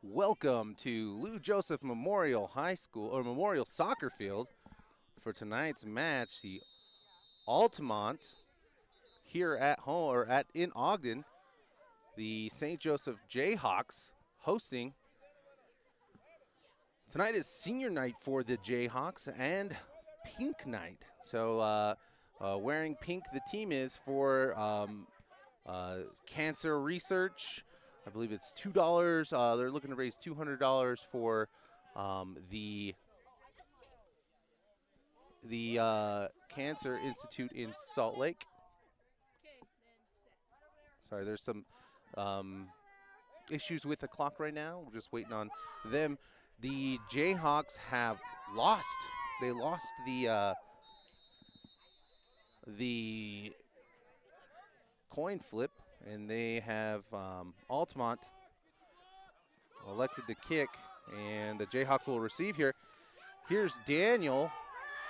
Welcome to Lou Joseph Memorial High School or Memorial Soccer Field for tonight's match. The Altamont here at home or in Ogden, the St. Joseph Jayhawks hosting. Tonight is senior night for the Jayhawks and pink night. So wearing pink, the team is for cancer research. I believe it's $2. They're looking to raise $200 for the Cancer Institute in Salt Lake. Sorry, there's some issues with the clock right now. We're just waiting on them. The Jayhawks have lost. They lost the coin flip, and they have Altamont elected to kick, and the Jayhawks will receive here. Here's Daniel.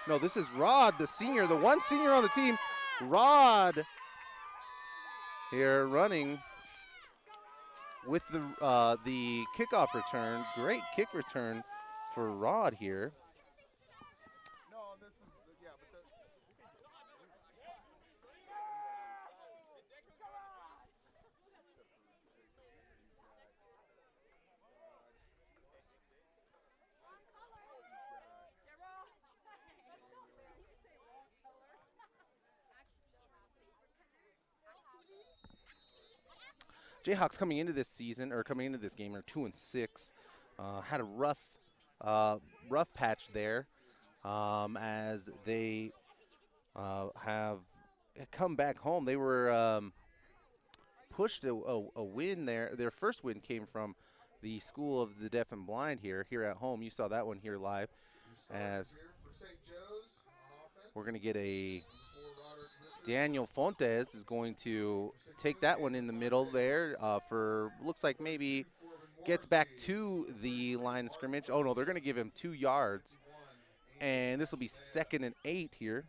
No, this is Rod, the senior, the one senior on the team. Rod here running with the kickoff return. Great kick return for Rod here. Jayhawks coming into this season, or coming into this game, are 2-6. Had a rough patch there as they have come back home. They were pushed a win there. Their first win came from the School of the Deaf and Blind here at home. You saw that one here live. As we're going to get a Daniel Fontes is going to take that one in the middle there for, looks like maybe gets back to the line of scrimmage. Oh, no, they're going to give him 2 yards. And this will be 2nd and 8 here.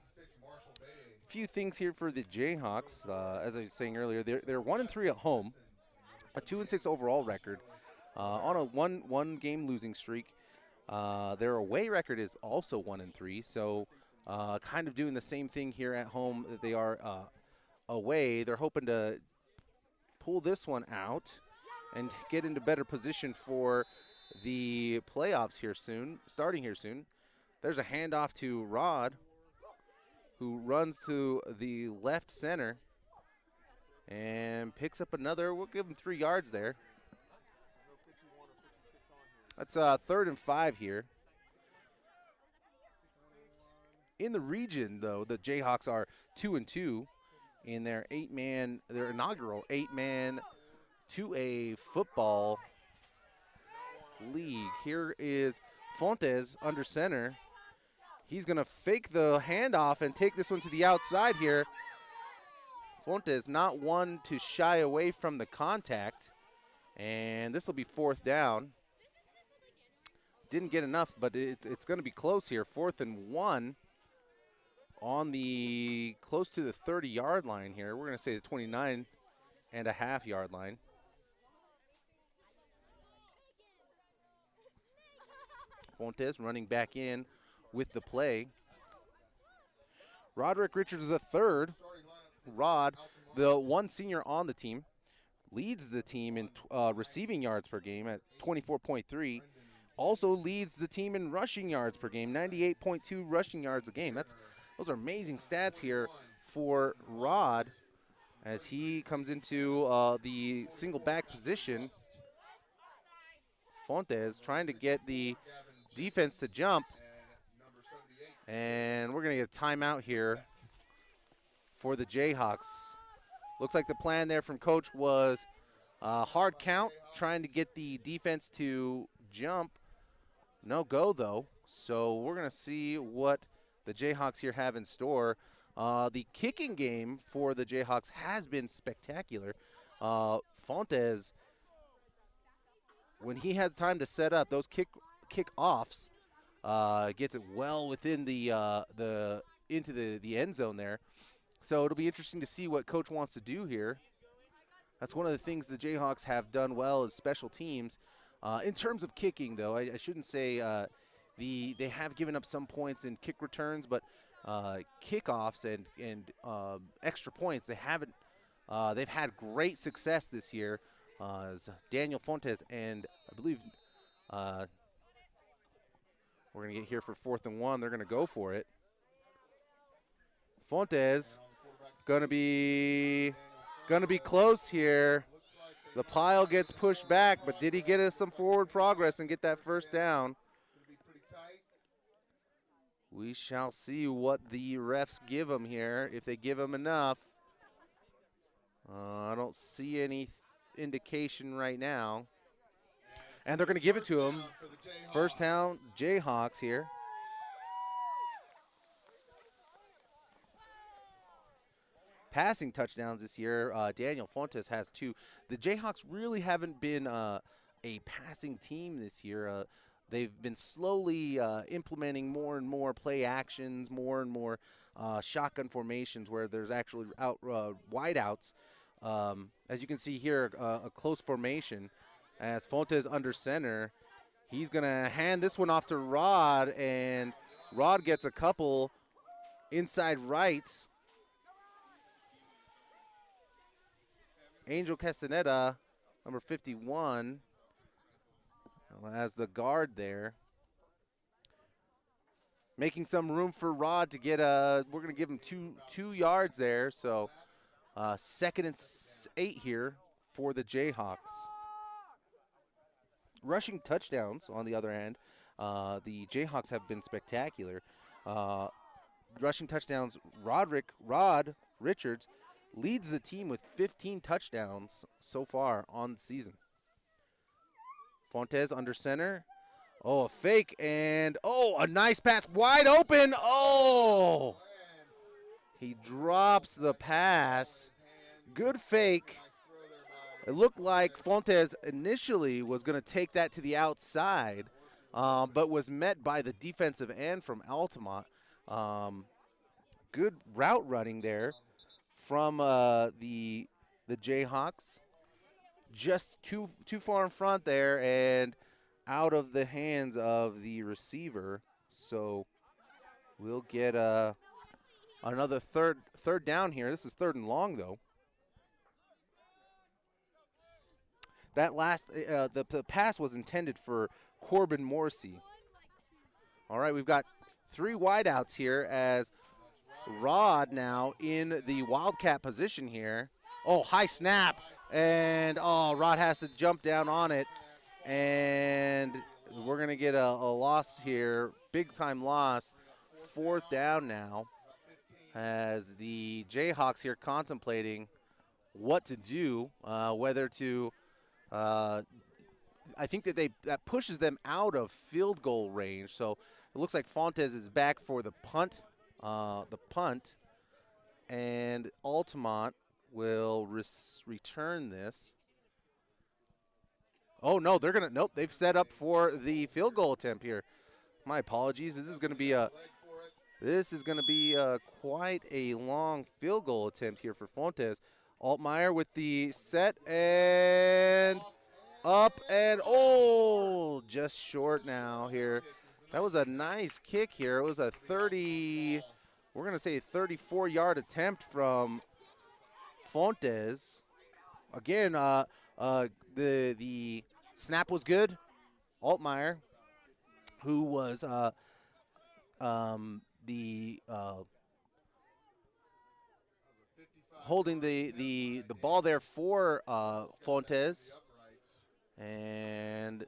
A few things here for the Jayhawks. As I was saying earlier, they're 1-3 at home, a 2-6 overall record, on a one game losing streak. Their away record is also 1-3, so kind of doing the same thing here at home that they are away. They're hoping to pull this one out and get into better position for the playoffs here soon, starting here soon. There's a handoff to Rod, who runs to the left center and picks up another. We'll give him 3 yards there. That's 3rd and 5 here. In the region, though, the Jayhawks are 2-2 in their inaugural 8-man 2A football league. Here is Fontes under center. He's going to fake the handoff and take this one to the outside here. Fontes not one to shy away from the contact, and this will be 4th down. Didn't get enough, but it's going to be close here. 4th and 1 on the close to the 30-yard line here. We're going to say the 29.5-yard line. Fontes running back in with the play. Roderick Richards III, Rod, the one senior on the team, leads the team in receiving yards per game at 24.3. Also leads the team in rushing yards per game, 98.2 rushing yards a game. Those are amazing stats here for Rod as he comes into the single back position. Fontes trying to get the defense to jump. And we're going to get a timeout here for the Jayhawks. Looks like the plan there from coach was hard count, trying to get the defense to jump. No go, though. So we're going to see what the Jayhawks here have in store. The kicking game for the Jayhawks has been spectacular. Fontes, when he has time to set up those kick-offs, gets it well within into the end zone there. So it'll be interesting to see what coach wants to do here. That's one of the things the Jayhawks have done well is special teams. In terms of kicking, though, I shouldn't say they have given up some points in kick returns, but kickoffs and extra points, they haven't. They've had great success this year. As Daniel Fontes and I believe we're going to get here for 4th and 1. They're going to go for it. Fontes going to be close here. The pile gets pushed back, but did he get us some forward progress and get that first down? We shall see what the refs give him here, if they give him enough. I don't see any indication right now. And they're going to give it to him. First down, Jayhawks here. Passing touchdowns this year, Daniel Fontes has 2. The Jayhawks really haven't been a passing team this year. They've been slowly implementing more and more play actions, more and more shotgun formations where there's actually wideouts. As you can see here, a close formation. As Fontes under center, he's going to hand this one off to Rod, and Rod gets a couple inside right. Angel Castaneda, number 51, has the guard there. Making some room for Rod to get we're going to give him two yards there. So 2nd and 8 here for the Jayhawks. Rushing touchdowns, on the other hand, the Jayhawks have been spectacular. Rushing touchdowns, Rod Richards leads the team with 15 touchdowns so far on the season. Fontes under center. Oh, a fake, and a nice pass, wide open. Oh, he drops the pass. Good fake. It looked like Fontes initially was going to take that to the outside, but was met by the defensive end from Altamont. Good route running there from the Jayhawks. Just too far in front there and out of the hands of the receiver. So we'll get another third down here. This is 3rd and long, though. That last, the pass was intended for Corbin Morrissey. All right, we've got 3 wideouts here as Rod now in the Wildcat position here. Oh, high snap, and Rod has to jump down on it, and we're going to get a loss here, big-time loss, 4th down now, as the Jayhawks here contemplating what to do, whether to I think that pushes them out of field goal range. So it looks like Fontes is back for the punt, and Altamont will return this. Oh no, nope. They've set up for the field goal attempt here. My apologies. This is going to be quite a long field goal attempt here for Fontes. Altmaier with the set and up and just short now here. That was a nice kick here. It was a 34-yard attempt from Fontes. Again, the snap was good. Altmaier, who was holding the ball there for Fontes, and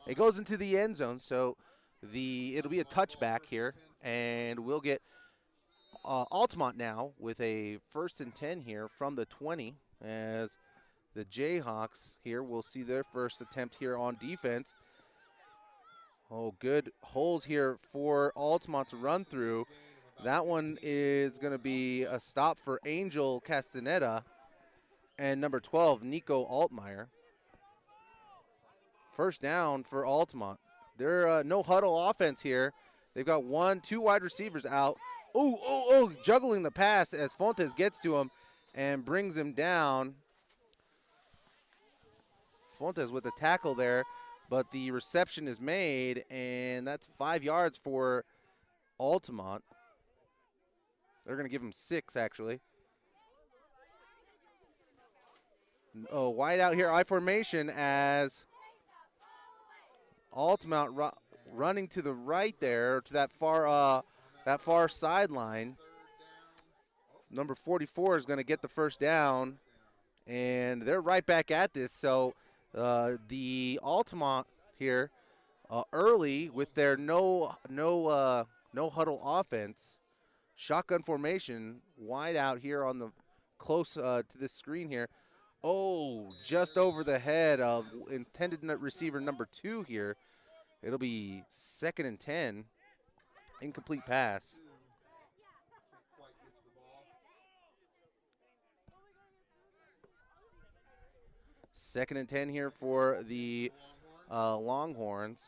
it goes into the end zone. So it'll be a touchback here, and we'll get Altamont now with a 1st and 10 here from the 20, as the Jayhawks here will see their first attempt here on defense. Oh, good holes here for Altamont to run through. That one is going to be a stop for Angel Castaneda and number 12, Nico Altmaier. First down for Altamont. They're no huddle offense here. They've got 2 wide receivers out. Juggling the pass as Fontes gets to him and brings him down. Fontes with a tackle there. but the reception is made, and that's 5 yards for Altamont. They're going to give him 6, actually. Oh, wide out here, I formation as Altamont running to the right there, to that far sideline. Number 44 is going to get the first down, and they're right back at this. So the Altamont here early with their no huddle offense, shotgun formation, wide out here on the close to this screen here. Oh, just over the head of intended receiver number 2 here. It'll be 2nd and 10. Incomplete pass. Second and 10 here for the Longhorns.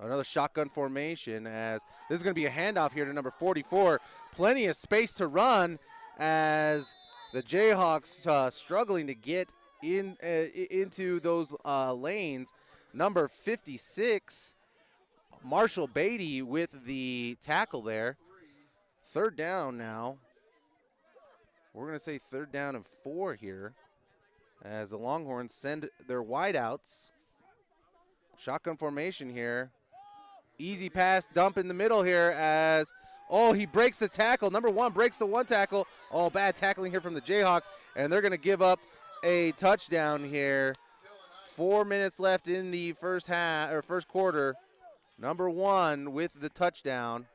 Another shotgun formation as this is going to be a handoff here to number 44. Plenty of space to run as the Jayhawks struggling to get into those lanes. Number 56, Marshall Beatty with the tackle there. 3rd down now. We're going to say 3rd down and 4 here as the Longhorns send their wideouts. Shotgun formation here. Easy pass dump in the middle here as, oh, he breaks the tackle. Number 1 breaks the 1 tackle. Oh, bad tackling here from the Jayhawks, and they're going to give up a touchdown here. 4 minutes left in the first quarter. Number 1 with the touchdown.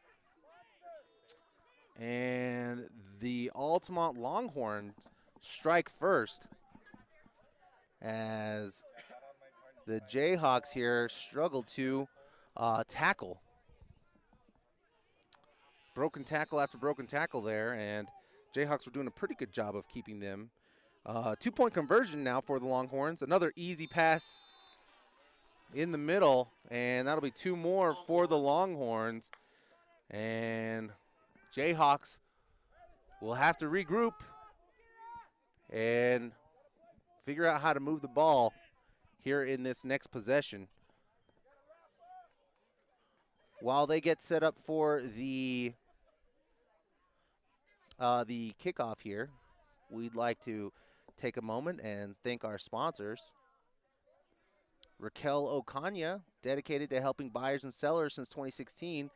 And the Altamont Longhorns strike first as the Jayhawks here struggle to tackle. Broken tackle after broken tackle there, and Jayhawks were doing a pretty good job of keeping them. 2-point conversion now for the Longhorns. Another easy pass in the middle, and that'll be 2 more for the Longhorns. And Jayhawks will have to regroup and figure out how to move the ball here in this next possession. While they get set up for the kickoff here, we'd like to take a moment and thank our sponsors. Raquel Ocaña, dedicated to helping buyers and sellers since 2016.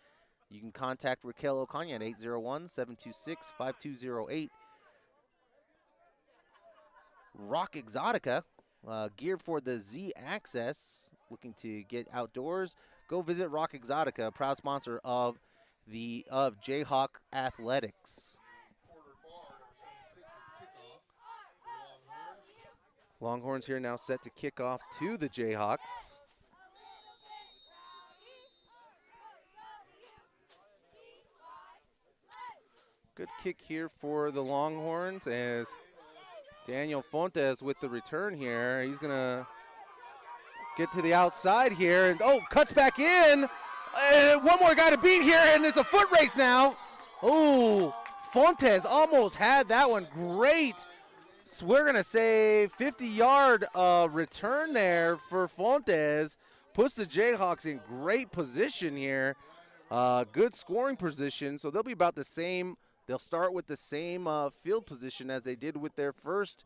You can contact Raquel Ocaña at 801-726-5208. Rock Exotica, geared for the Z-Access, looking to get outdoors. Go visit Rock Exotica, proud sponsor of Jayhawk Athletics. Longhorns here now set to kick off to the Jayhawks. Good kick here for the Longhorns as Daniel Fontes with the return here. He's going to get to the outside here, and cuts back in. One more guy to beat here, and it's a foot race now. Oh, Fontes almost had that one. Great. So we're going to say 50-yard return there for Fontes. Puts the Jayhawks in great position here. Good scoring position, so they'll be about the same. They'll start with the same field position as they did with their first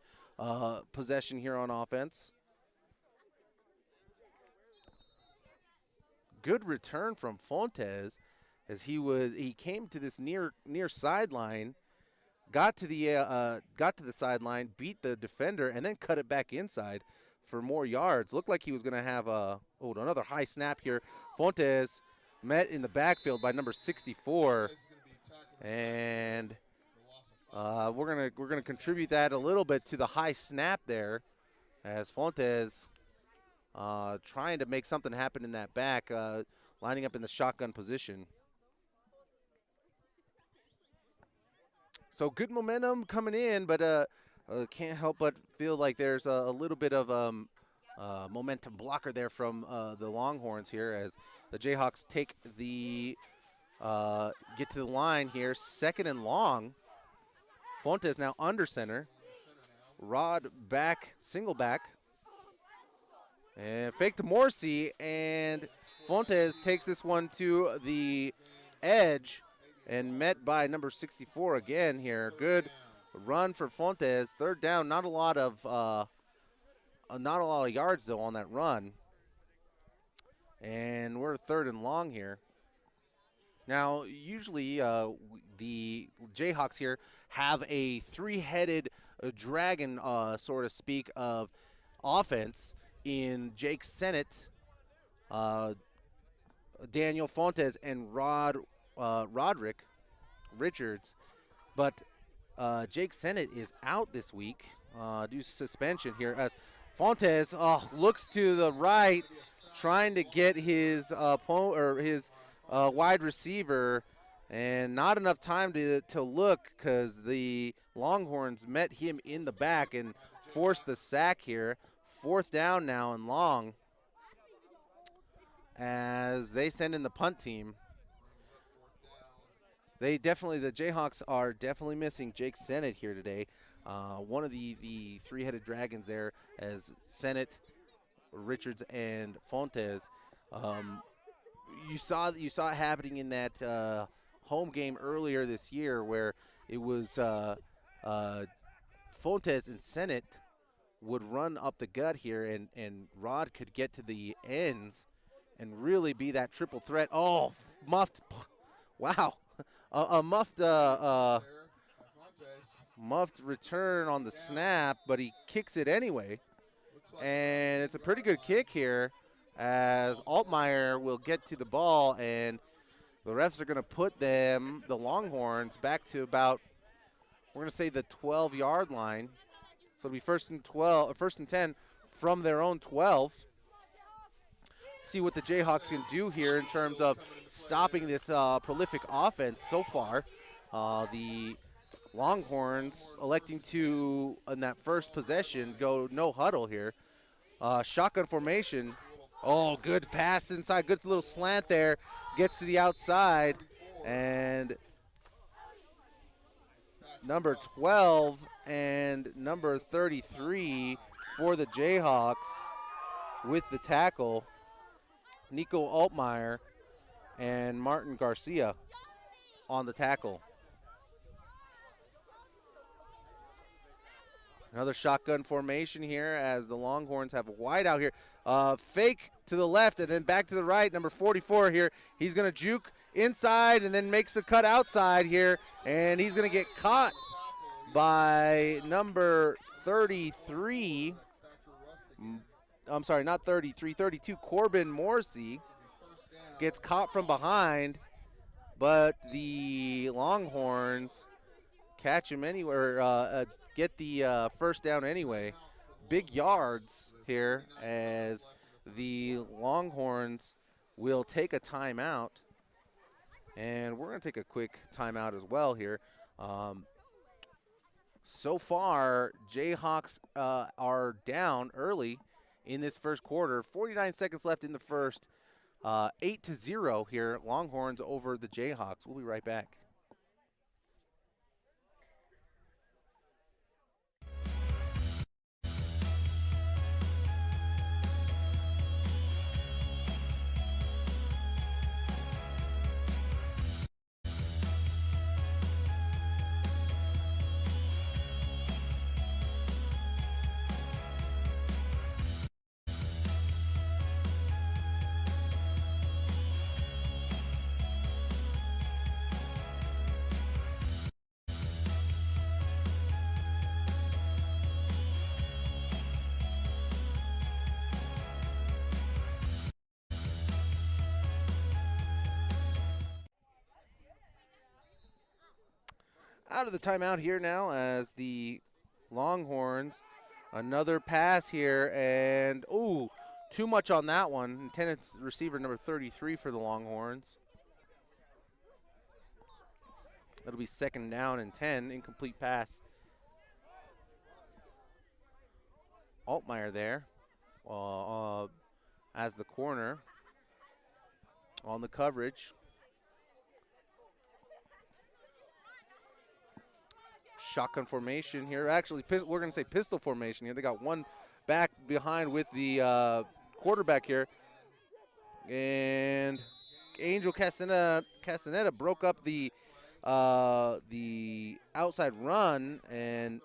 possession here on offense. Good return from Fontes as he came to this near sideline, got to the sideline, beat the defender, and then cut it back inside for more yards. Looked like he was going to have another high snap here. Fontes met in the backfield by number 64, and we're gonna contribute that a little bit to the high snap there, as Fontes trying to make something happen in that back, lining up in the shotgun position. So good momentum coming in, but can't help but feel like there's a little bit of momentum blocker there from the Longhorns here as the Jayhawks take the get to the line here. 2nd and long. Fontes now under center. Rod back, single back. And fake to Morsi, and Fontes takes this one to the edge and met by number 64 again here. Good run for Fontes. Third down, not a lot of yards though on that run. And we're third and long here. Now, usually the Jayhawks here have a three-headed dragon, so to speak, of offense in Jake Sennett, Daniel Fontes, and Roderick Richards. But Jake Sennett is out this week due to suspension here as Fontes looks to the right, trying to get his wide receiver, and not enough time to look because the Longhorns met him in the back and forced the sack here. Fourth down now and long as they send in the punt team. The Jayhawks are definitely missing Jake Sennett here today. One of the three-headed dragons there as Sennett, Richards, and Fontes. You saw it happening in that home game earlier this year where it was Fontes and Sennett would run up the gut here, and Rod could get to the ends and really be that triple threat. Oh, muffed. Wow. A muffed return on the snap, but he kicks it anyway. And it's a pretty good kick here as Altmaier will get to the ball, and the refs are going to put the Longhorns back to about, we're going to say the 12-yard line. So it'll be first and 10 from their own 12. See what the Jayhawks can do here in terms of stopping this prolific offense so far. The Longhorns electing to, in that first possession, go no huddle here. Shotgun formation. Oh, good pass inside. Good little slant there. Gets to the outside. And number 12 and number 33 for the Jayhawks with the tackle. Nico Altmaier and Martin Garcia on the tackle. Another shotgun formation here as the Longhorns have a wide out here. Fake to the left and then back to the right. Number 44 here. He's going to juke inside and then makes the cut outside here. And he's going to get caught by number 33. I'm sorry, not 33, 32, Corbin Morsi. Gets caught from behind, but the Longhorns catch him anywhere, get the first down anyway. Big yards here as the Longhorns will take a timeout. And we're going to take a quick timeout as well here. So far, Jayhawks are down early in this first quarter. 49 seconds left in the first. 8-0 here, Longhorns over the Jayhawks. We'll be right back. Out of the timeout here now as the Longhorns, another pass here, and too much on that one. Intended receiver number 33 for the Longhorns. That'll be second down and 10, incomplete pass. Altmaier there as the corner on the coverage. Shotgun formation here. Actually, we're going to say pistol formation here. They got one back behind with the quarterback here. And Angel Castaneda broke up the outside run, and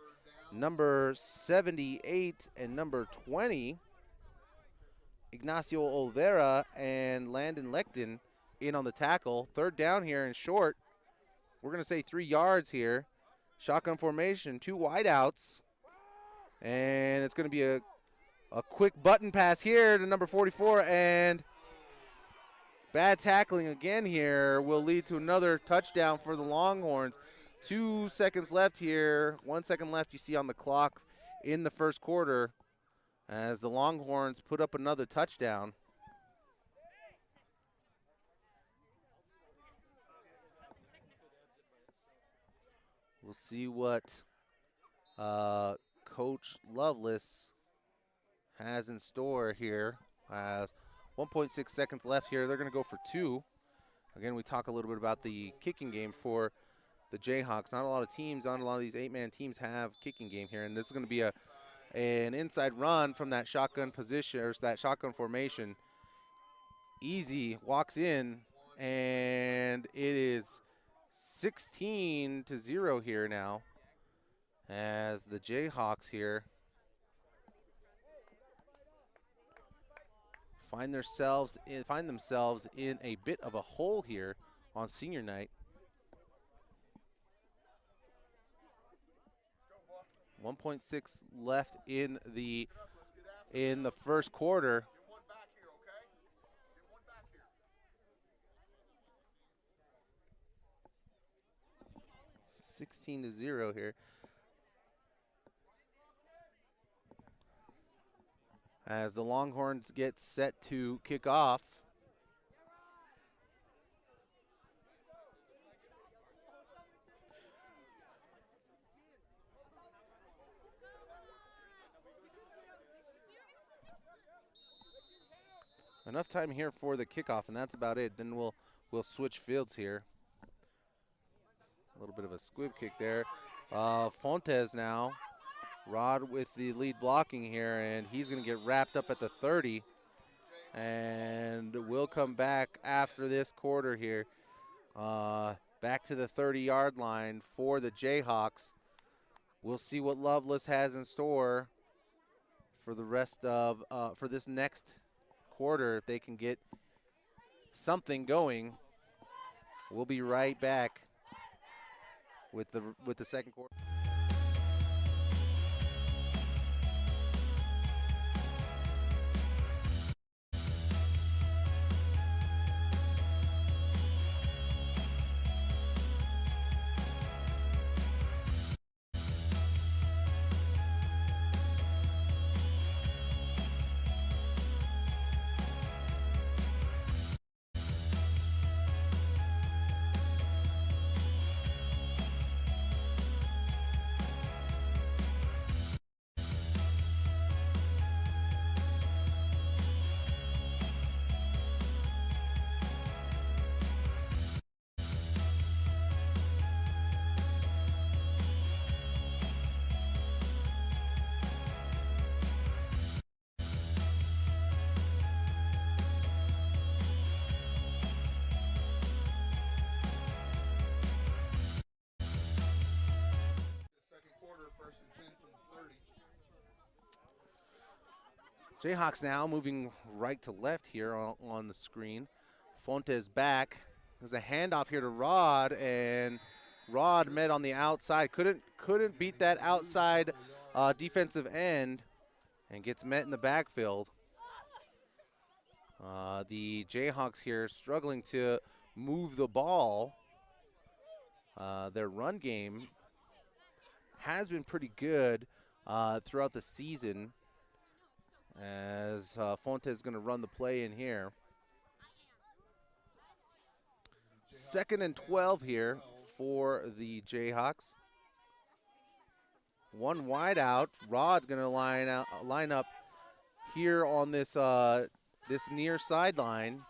number 78 and number 20, Ignacio Olvera and Landon Lecton in on the tackle. Third down here and short. We're going to say 3 yards here. Shotgun formation, 2 wideouts. And it's going to be a quick button pass here to number 44, and bad tackling again here will lead to another touchdown for the Longhorns. 2 seconds left here. 1 second left you see on the clock in the first quarter as the Longhorns put up another touchdown. We'll see what Coach Lovelace has in store here. As 1.6 seconds left here, they're going to go for 2. Again, we talk a little bit about the kicking game for the Jayhawks. Not a lot of teams on a lot of these 8-man teams have kicking game here, and this is going to be an inside run from that shotgun position, or that shotgun formation. Easy walks in, and it is 16-0 here now as the Jayhawks here find themselves in a bit of a hole here on senior night. 1.6 left in the first quarter. 16-0 here. As the Longhorns get set to kick off. Enough time here for the kickoff, and that's about it. Then we'll switch fields here. A little bit of a squib kick there. Fontes now. Rod with the lead blocking here, and he's going to get wrapped up at the 30. And we'll come back after this quarter here. Back to the 30-yard line for the Jayhawks. We'll see what Lovelace has in store for the rest of for this next quarter. If they can get something going, we'll be right back with the second quarter. Jayhawks now moving right to left here on the screen. Fontes back. There's a handoff here to Rod, and Rod met on the outside. Couldn't beat that outside defensive end, and gets met in the backfield. The Jayhawks here struggling to move the ball. Their run game has been pretty good throughout the season, as Fontes is going to run the play in here. 2nd and 12 here for the Jayhawks. One wide out. Rod's going to line up here on this this near sideline,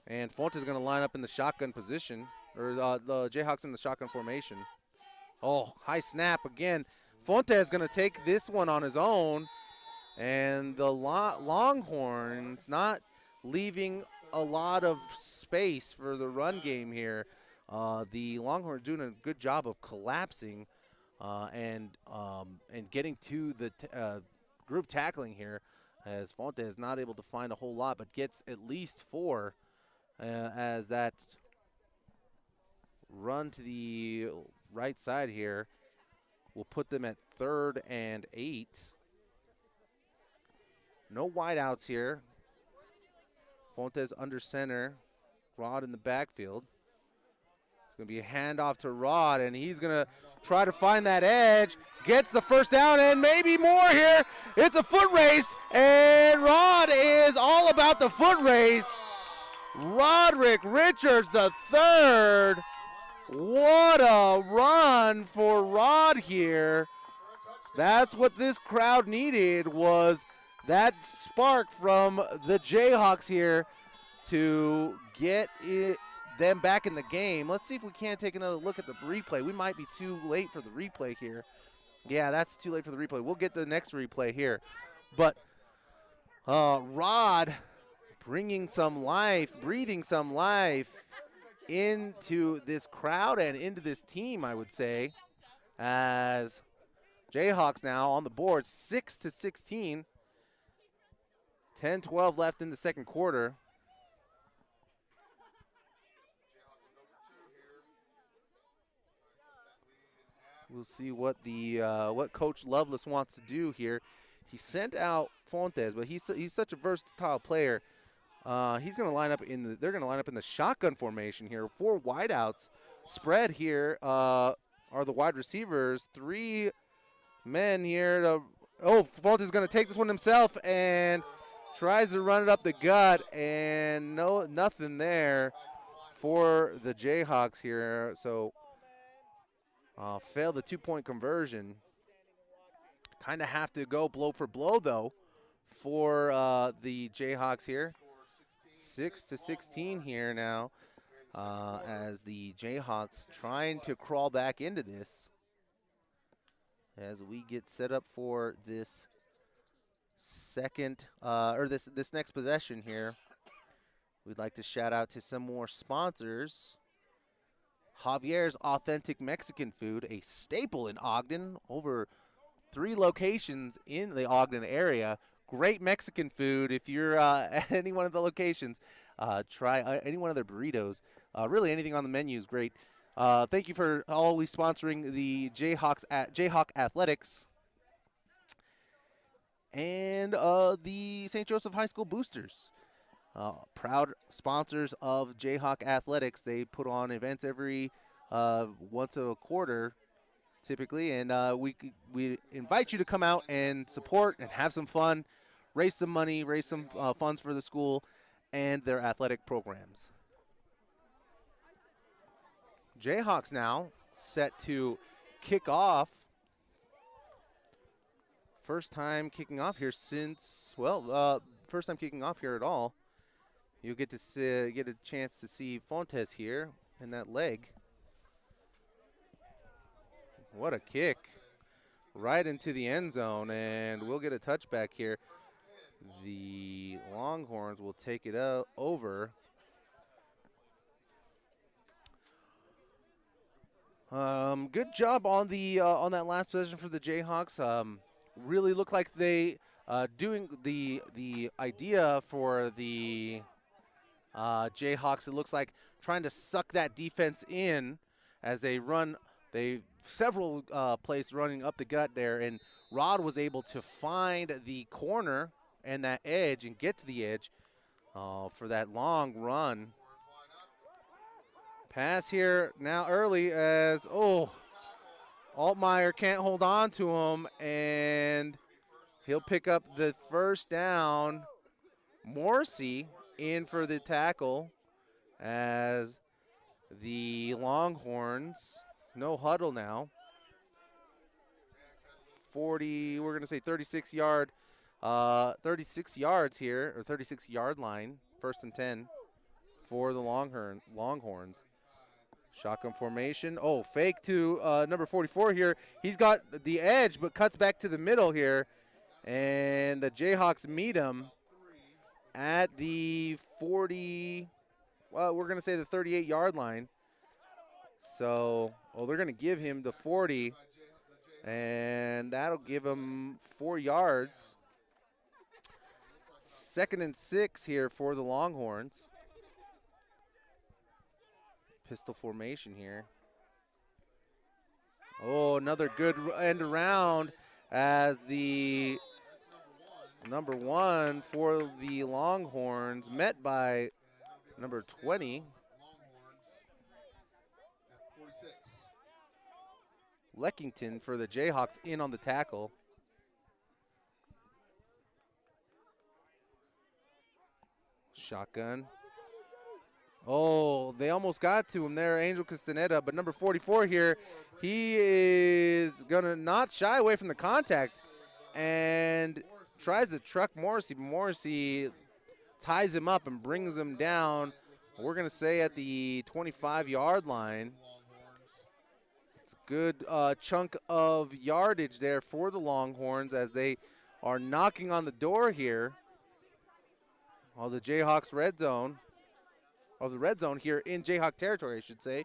and Fontes is going to line up in the shotgun position, or the Jayhawks in the shotgun formation. Oh, high snap again. Fontes is going to take this one on his own. And the Longhorns not leaving a lot of space for the run game here. The Longhorns doing a good job of collapsing and getting to the group tackling here, as Fonte is not able to find a whole lot, but gets at least 4 as that run to the right side here will put them at 3rd and 8. No wideouts here. Fontes under center. Rod in the backfield. It's going to be a handoff to Rod, and he's going to try to find that edge. Gets the first down, and maybe more here. It's a foot race, and Rod is all about the foot race. Roderick Richards, the 3rd. What a run for Rod here. That's what this crowd needed, was that spark from the Jayhawks here to get them back in the game. Let's see if we can't take another look at the replay. We might be too late for the replay here. Yeah, that's too late for the replay. We'll get the next replay here. But Rod bringing some life, breathing some life into this crowd and into this team, I would say, as Jayhawks now on the board, 6-16. 10-12 left in the second quarter. We'll see what the what Coach Lovelace wants to do here. He sent out Fontes, but he's such a versatile player. He's going to line up in the. They're going to line up in the shotgun formation here. 4 wideouts spread here are the wide receivers. 3 men here. Fontes is going to take this one himself and tries to run it up the gut, and nothing there for the Jayhawks here. So failed the 2-point conversion. Kind of have to go blow for blow though for the Jayhawks here. 6-16 here now, as the Jayhawks trying to crawl back into this. As we get set up for this second, or this next possession here, we'd like to shout out to some more sponsors. Javier's Authentic Mexican Food, a staple in Ogden, over 3 locations in the Ogden area. Great Mexican food. If you're at any one of the locations, try any one of their burritos. Really, anything on the menu is great. Thank you for always sponsoring the Jayhawk Athletics and the St. Joseph High School Boosters. Proud sponsors of Jayhawk Athletics. They put on events every once a quarter, typically, and we invite you to come out and support and have some fun, raise some money, raise some funds for the school and their athletic programs. Jayhawks now set to kick off. First time kicking off here since, first time kicking off here at all. You'll get to get a chance to see Fontes here in that leg. What a kick. Right into the end zone, and we'll get a touchback here. The Longhorns will take it over. Good job on the on that last possession for the Jayhawks. Really looked like they doing the idea for the Jayhawks. It looks like trying to suck that defense in as they run. Several plays running up the gut there, and Rod was able to find the corner and that edge and get to the edge for that long run. Pass here now early as, Altmaier can't hold on to him, and he'll pick up the first down. Morrissey in for the tackle as the Longhorns, no huddle now. 40, we're going to say 36 yards here, or 36-yard line, 1st and 10 for the Longhorns. Shotgun formation. Fake to number 44 here. He's got the edge, but cuts back to the middle here. And the Jayhawks meet him at the 40, well, we're going to say the 38-yard line. So, they're going to give him the 40, and that'll give him 4 yards. 2nd and 6 here for the Longhorns. Pistol formation here. Oh, another good end around as the number 1 for the Longhorns met by number 20. Leckington for the Jayhawks in on the tackle. Shotgun. Oh, they almost got to him there, Angel Castaneda, but number 44 here, he is going to not shy away from the contact and tries to truck Morrissey. Morrissey ties him up and brings him down, we're going to say at the 25-yard line. It's a good chunk of yardage there for the Longhorns as they are knocking on the door here. All the Jayhawks red zone. Of the red zone here in Jayhawk territory, I should say.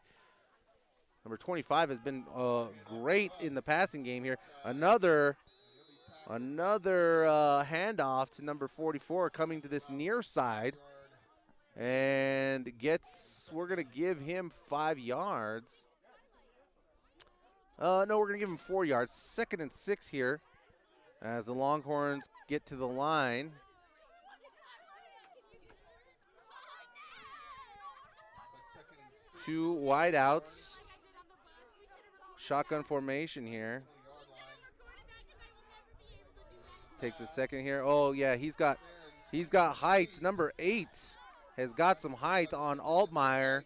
Number 25 has been great in the passing game here. Another handoff to number 44 coming to this near side. And we're going to give him 5 yards. No, we're going to give him 4 yards. 2nd and 6 here as the Longhorns get to the line. Two wide outs. Shotgun formation here. Takes a second here. Oh yeah, he's got height. Number 8 has got some height on Altmaier.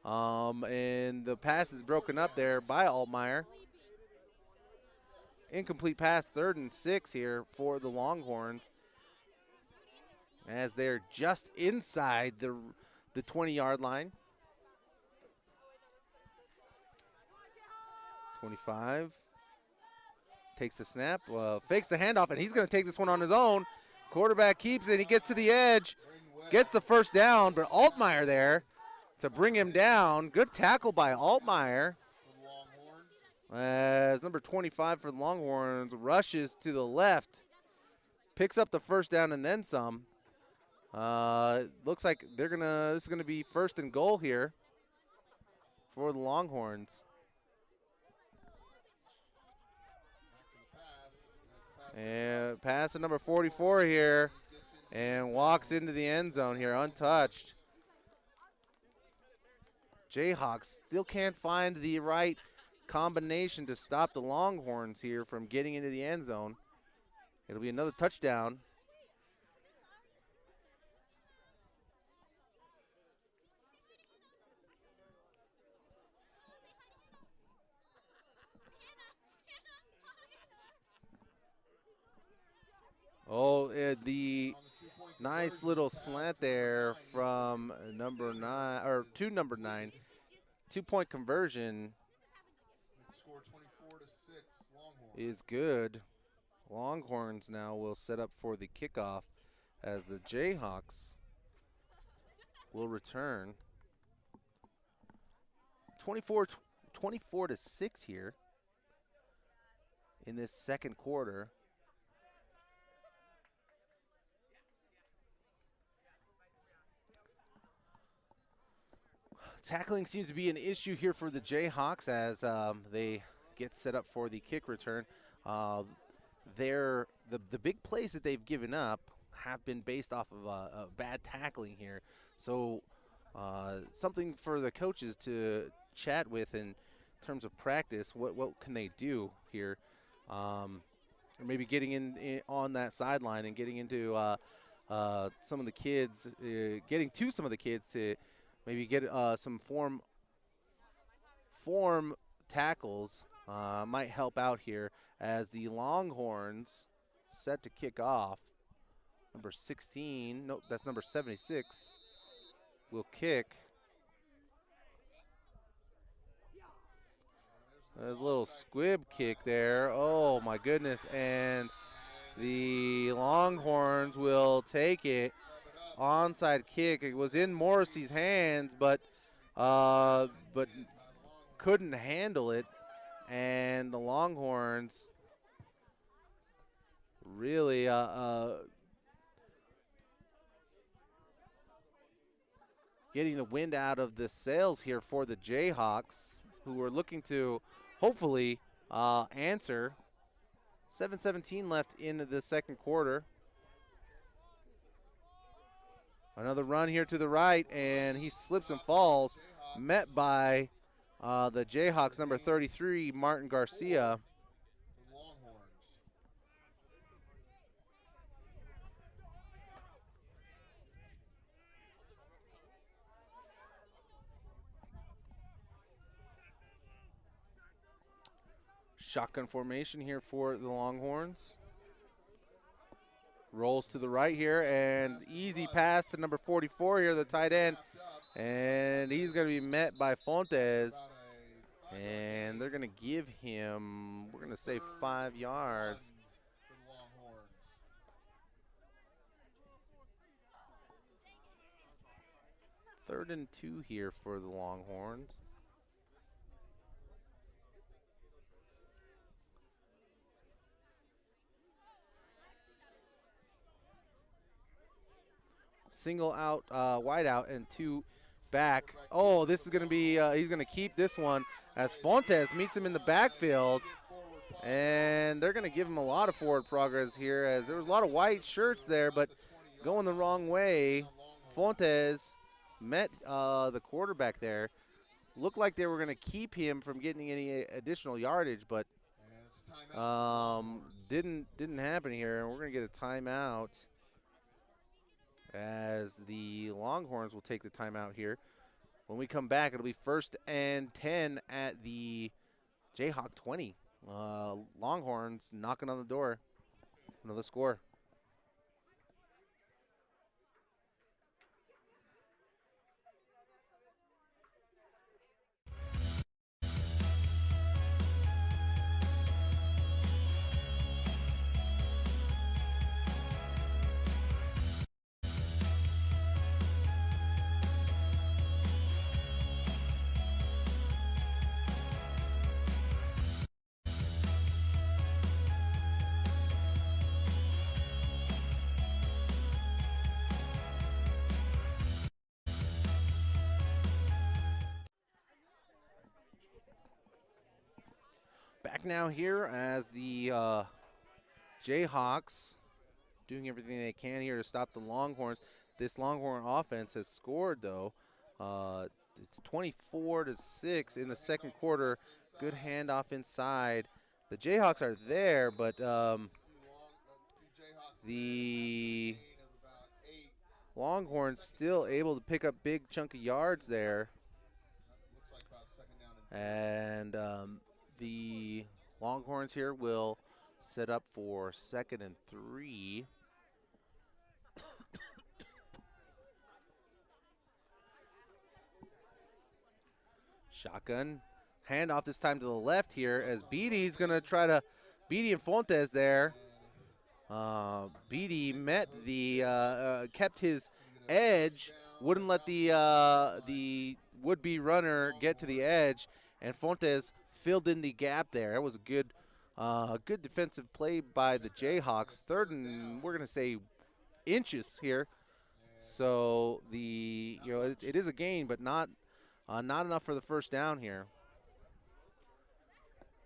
And the pass is broken up there by Altmaier. Incomplete pass, 3rd and 6 here for the Longhorns. As they're just inside the 20-yard line. 25, takes the snap, fakes the handoff, and he's going to take this one on his own. Quarterback keeps it, he gets to the edge, gets the first down, but Altmaier there to bring him down. Good tackle by Altmaier. As number 25 for the Longhorns rushes to the left, picks up the first down and then some. Looks like this is gonna be 1st and goal here for the Longhorns. And pass to number 44 here and walks into the end zone here untouched. Jayhawks still can't find the right combination to stop the Longhorns here from getting into the end zone. It'll be another touchdown. Oh, the nice little slant there from number 9, or to number 9. 2-point conversion is good. Longhorns now will set up for the kickoff as the Jayhawks will return. 24-6 here in this second quarter. Tackling seems to be an issue here for the Jayhawks as they get set up for the kick return. The big plays that they've given up have been based off of bad tackling here. So something for the coaches to chat with in terms of practice. What can they do here? Or maybe getting in on that sideline and getting into some of the kids, getting to some of the kids to maybe get some form tackles might help out here as the Longhorns set to kick off. Number 16, nope, that's number 76, will kick. There's a little squib kick there. Oh, my goodness. And The Longhorns will take it. Onside kick. It was in Morrissey's hands, but couldn't handle it. And the Longhorns really getting the wind out of the sails here for the Jayhawks, who are looking to hopefully answer. 7:17 left in the second quarter. Another run here to the right, and he slips and falls, met by the Jayhawks, number 33, Martin Garcia. Shotgun formation here for the Longhorns. Rolls to the right here, and easy pass to number 44 here, the tight end. And he's going to be met by Fontes. And they're going to give him, we're going to say 5 yards. Third and 2 here for the Longhorns. Single out, wide out, and 2 back. Oh, this is going to be, he's going to keep this one as Fontes meets him in the backfield. And they're going to give him a lot of forward progress here, as there was a lot of white shirts there, but going the wrong way. Fontes met the quarterback there. Looked like they were going to keep him from getting any additional yardage, but didn't happen here. And we're going to get a timeout, as the Longhorns will take the timeout here. When we come back, it'll be 1st and 10 at the Jayhawk 20. Longhorns knocking on the door. Another score. Back now here as the Jayhawks doing everything they can here to stop the Longhorns. This Longhorn offense has scored, though. It's 24-6 in the second quarter. Good handoff inside. The Jayhawks are there, but the Longhorns still able to pick up big chunk of yards there. And the Longhorns here will set up for 2nd and 3. Shotgun. Handoff this time to the left here, as Beatty's going to try to, Beatty and Fontes there. Beatty met the, kept his edge, wouldn't let the would-be runner get to the edge, and Fontes filled in the gap there. That was a good defensive play by the Jayhawks. 3rd and, we're going to say, inches here. So it is a gain, but not enough for the first down here.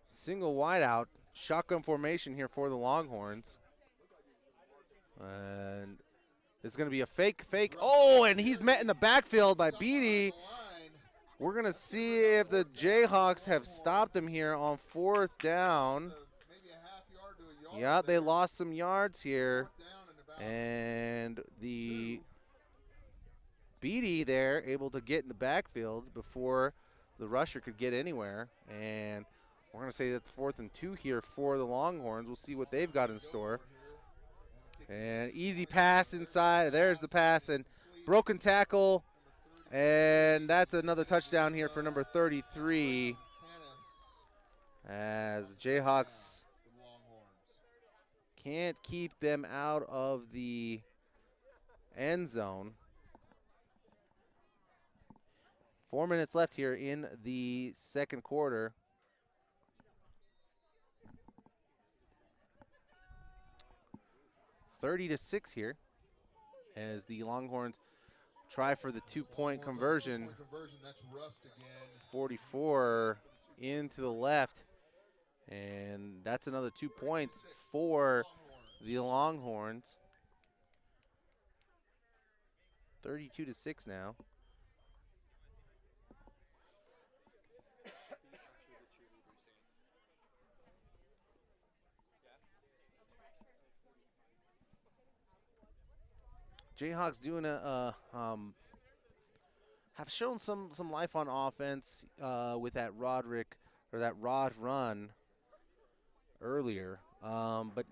Single wide out, shotgun formation here for the Longhorns. And it's going to be a fake. Oh, and he's met in the backfield by Beatty. We're going to see if the Jayhawks have stopped him here on 4th down. Yeah, they lost some yards here. And the Beatty there able to get in the backfield before the rusher could get anywhere. And we're going to say that's 4th and 2 here for the Longhorns. We'll see what they've got in store. And easy pass inside. There's the pass, and broken tackle. And that's another touchdown here for number 33. As Jayhawks can't keep them out of the end zone. 4 minutes left here in the second quarter. (30-6) here as the Longhorns try for the two-point conversion. 44 into the left, and that's another 2 points for the Longhorns. 32-6 now. Jayhawks doing have shown some life on offense with that rod run earlier, but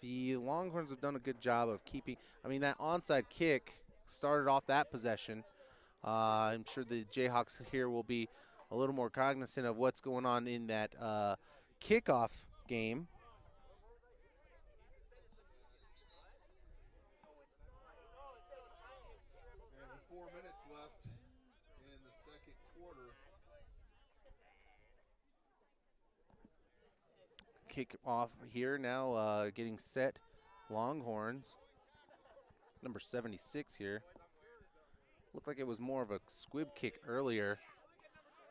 the Longhorns have done a good job of keeping. I mean, that onside kick started off that possession. I'm sure the Jayhawks here will be a little more cognizant of what's going on in that kickoff game. And with 4 minutes left in the second quarter. Kick off here now, getting set. Longhorns, number 76 here. Looked like it was more of a squib kick earlier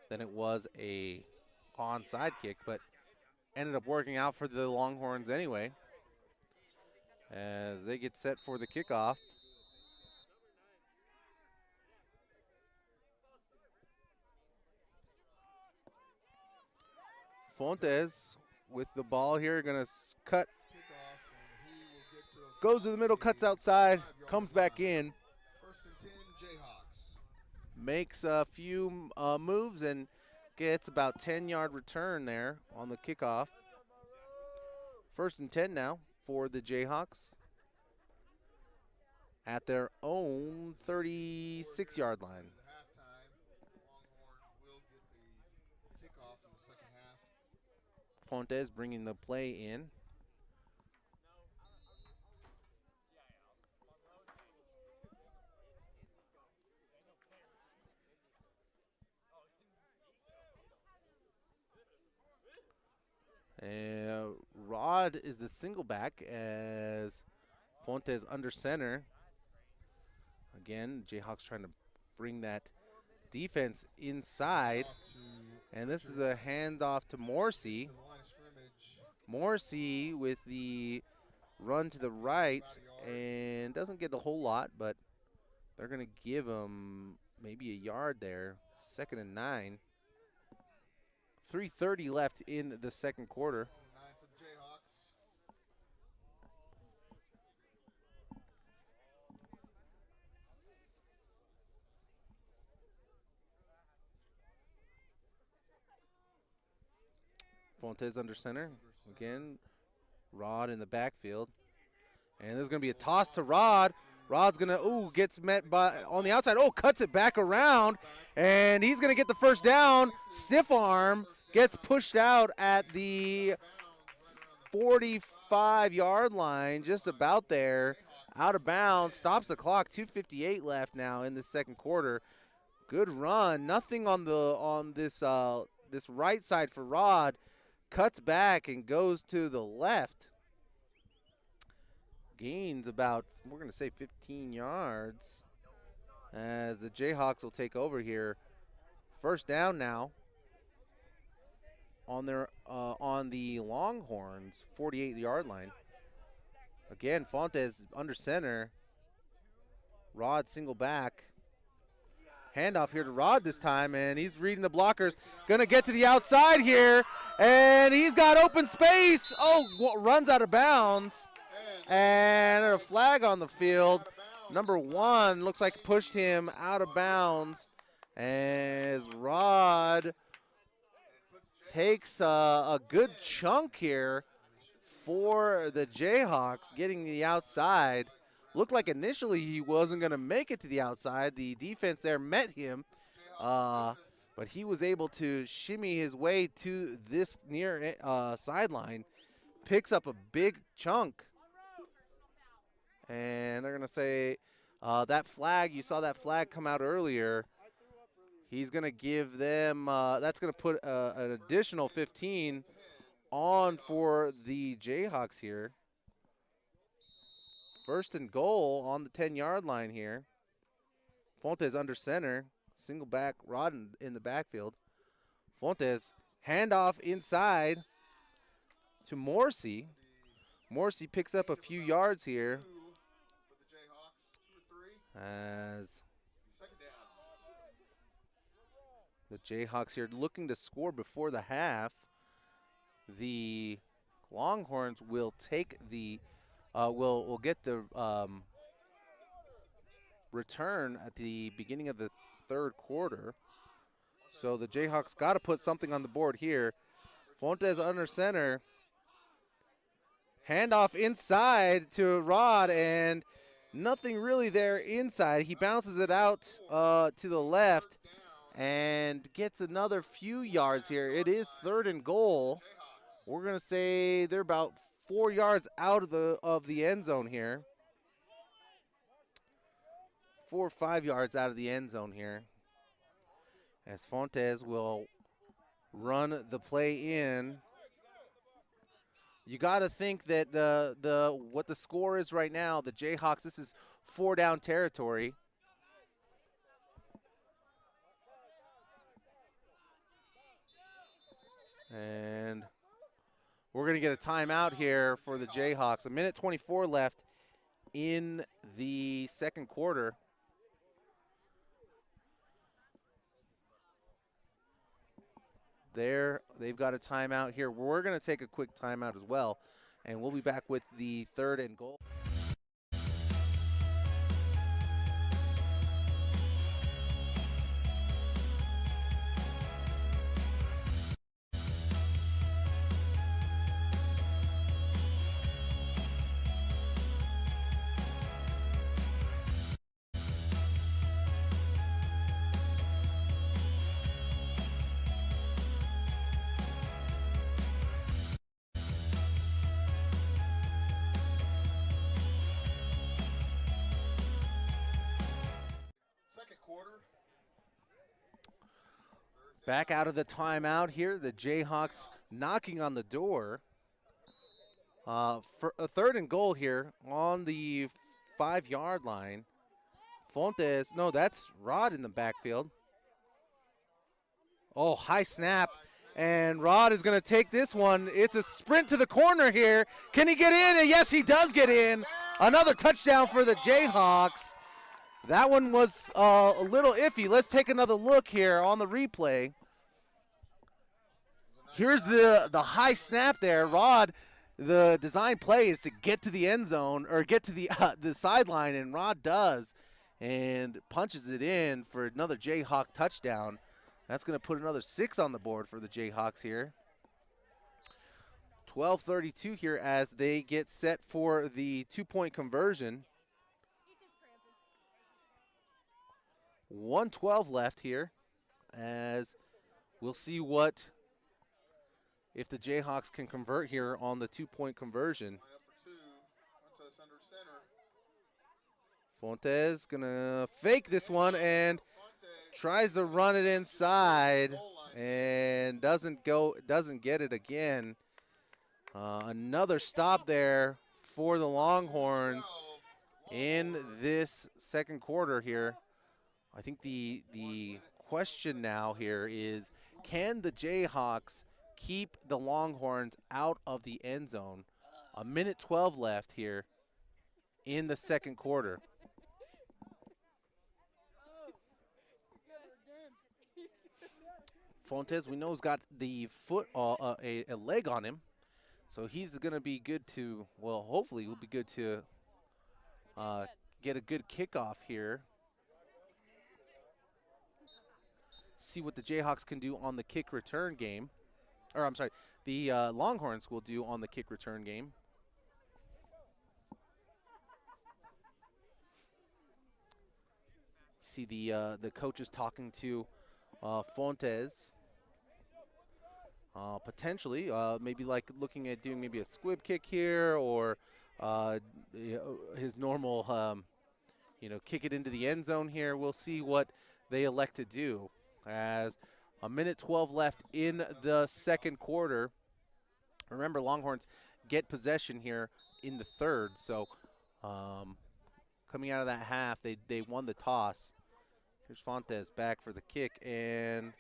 than it was a onside kick, but ended up working out for the Longhorns anyway as they get set for the kickoff. Fontes with the ball here, gonna cut, goes to the middle, cuts outside, comes back in. First and 10, Jayhawks. Makes a few moves and gets about 10-yard return there on the kickoff. First and 10 now for the Jayhawks at their own 36-yard line. Fontes bringing the play in. Rod is the single back as Fontes under center. Again, Jayhawks trying to bring that defense inside. And this is a handoff to Morrissey. Morrissey with the run to the right and doesn't get a whole lot, but they're going to give him maybe a yard there. 2nd and 9. 3:30 left in the second quarter. Fontes under center. Again, Rod in the backfield. And there's going to be a toss to Rod. Rod's going to, gets met by on the outside. Cuts it back around. And he's going to get the first down. Stiff arm. Gets pushed out at the 45-yard line, just about there. Out of bounds. Stops the clock. 2:58 left now in the second quarter. Good run. Nothing on this right side for Rod. Cuts back and goes to the left. Gains about, we're going to say 15 yards as the Jayhawks will take over here. First down now on the Longhorns 48-yard line. Again, Fontes under center. Rod single back. Handoff here to Rod this time, and he's reading the blockers. Going to get to the outside here, and he's got open space. Runs out of bounds. And a flag on the field. Number 1 looks like pushed him out of bounds as Rod takes a good chunk here for the Jayhawks, getting the outside. Looked like initially he wasn't going to make it to the outside. The defense there met him, but he was able to shimmy his way to this near sideline. picks up a big chunk. And they're going to say that flag, you saw that flag come out earlier. He's going to give them, that's going to put an additional 15 on for the Jayhawks here. First and goal on the 10-yard line here. Fontes under center, single back, Rod in the backfield. Fontes, handoff inside to Morrissey. Morrissey picks up a few yards here as the Jayhawks here looking to score before the half. The Longhorns will take the will get the return at the beginning of the third quarter. So the Jayhawks got to put something on the board here. Fontes under center. Handoff inside to Rod, and nothing really there inside. He bounces it out to the left and gets another few yards here. It is third and goal. We're going to say they're about 4 yards out of the end zone here. 4 or 5 yards out of the end zone here. As Fontes will run the play in. You got to think that what the score is right now, the Jayhawks, this is 4 down territory. And we're going to get a timeout here for the Jayhawks. 1:24 left in the second quarter. They've got a timeout here. We're going to take a quick timeout as well, and we'll be back with the third and goal. Back out of the timeout here, the Jayhawks knocking on the door. For a third and goal here on the 5-yard line. Fontes, no, that's Rod in the backfield. Oh, high snap, and Rod is going to take this one. It's a sprint to the corner here. Can he get in? And yes, he does get in. Another touchdown for the Jayhawks. That one was a little iffy. Let's take another look here on the replay. Here's the high snap there. Rod, the design play is to get to the end zone or get to the sideline, and Rod does and punches it in for another Jayhawk touchdown. That's going to put another 6 on the board for the Jayhawks here. 12:32 here as they get set for the 2-point conversion. 1:12 left here as we'll see if the Jayhawks can convert here on the 2-point conversion. Fontes gonna fake this one and tries to run it inside and doesn't get it again. Another stop there for the Longhorns in this second quarter here. I think the question now here is, can the Jayhawks keep the Longhorns out of the end zone? 1:12 left here in the second quarter. Fontes, we know, has got the foot, a leg on him, so he's going to be good to, well, hopefully he'll be good to get a good kickoff here. See what the Jayhawks can do on the kick return game. Or I'm sorry, the Longhorns will do on the kick return game. See the coaches talking to Fontes. potentially, maybe like looking at doing maybe a squib kick here or his normal, kick it into the end zone here. We'll see what they elect to do as a minute 12 left in the second quarter. Remember, Longhorns get possession here in the third, so coming out of that half, they won the toss. Here's Fontes back for the kick, and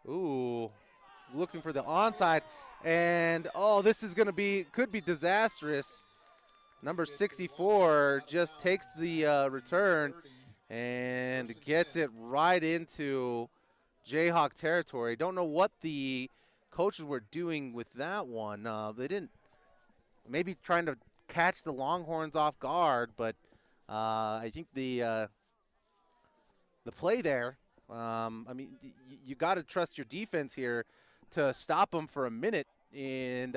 looking for the onside, and this is could be disastrous. Number 64 just takes the return and gets it right into Jayhawk territory. Don't know what the coaches were doing with that one. They didn't, maybe trying to catch the Longhorns off guard, but I think the play there, you got to trust your defense here to stop them for a minute, and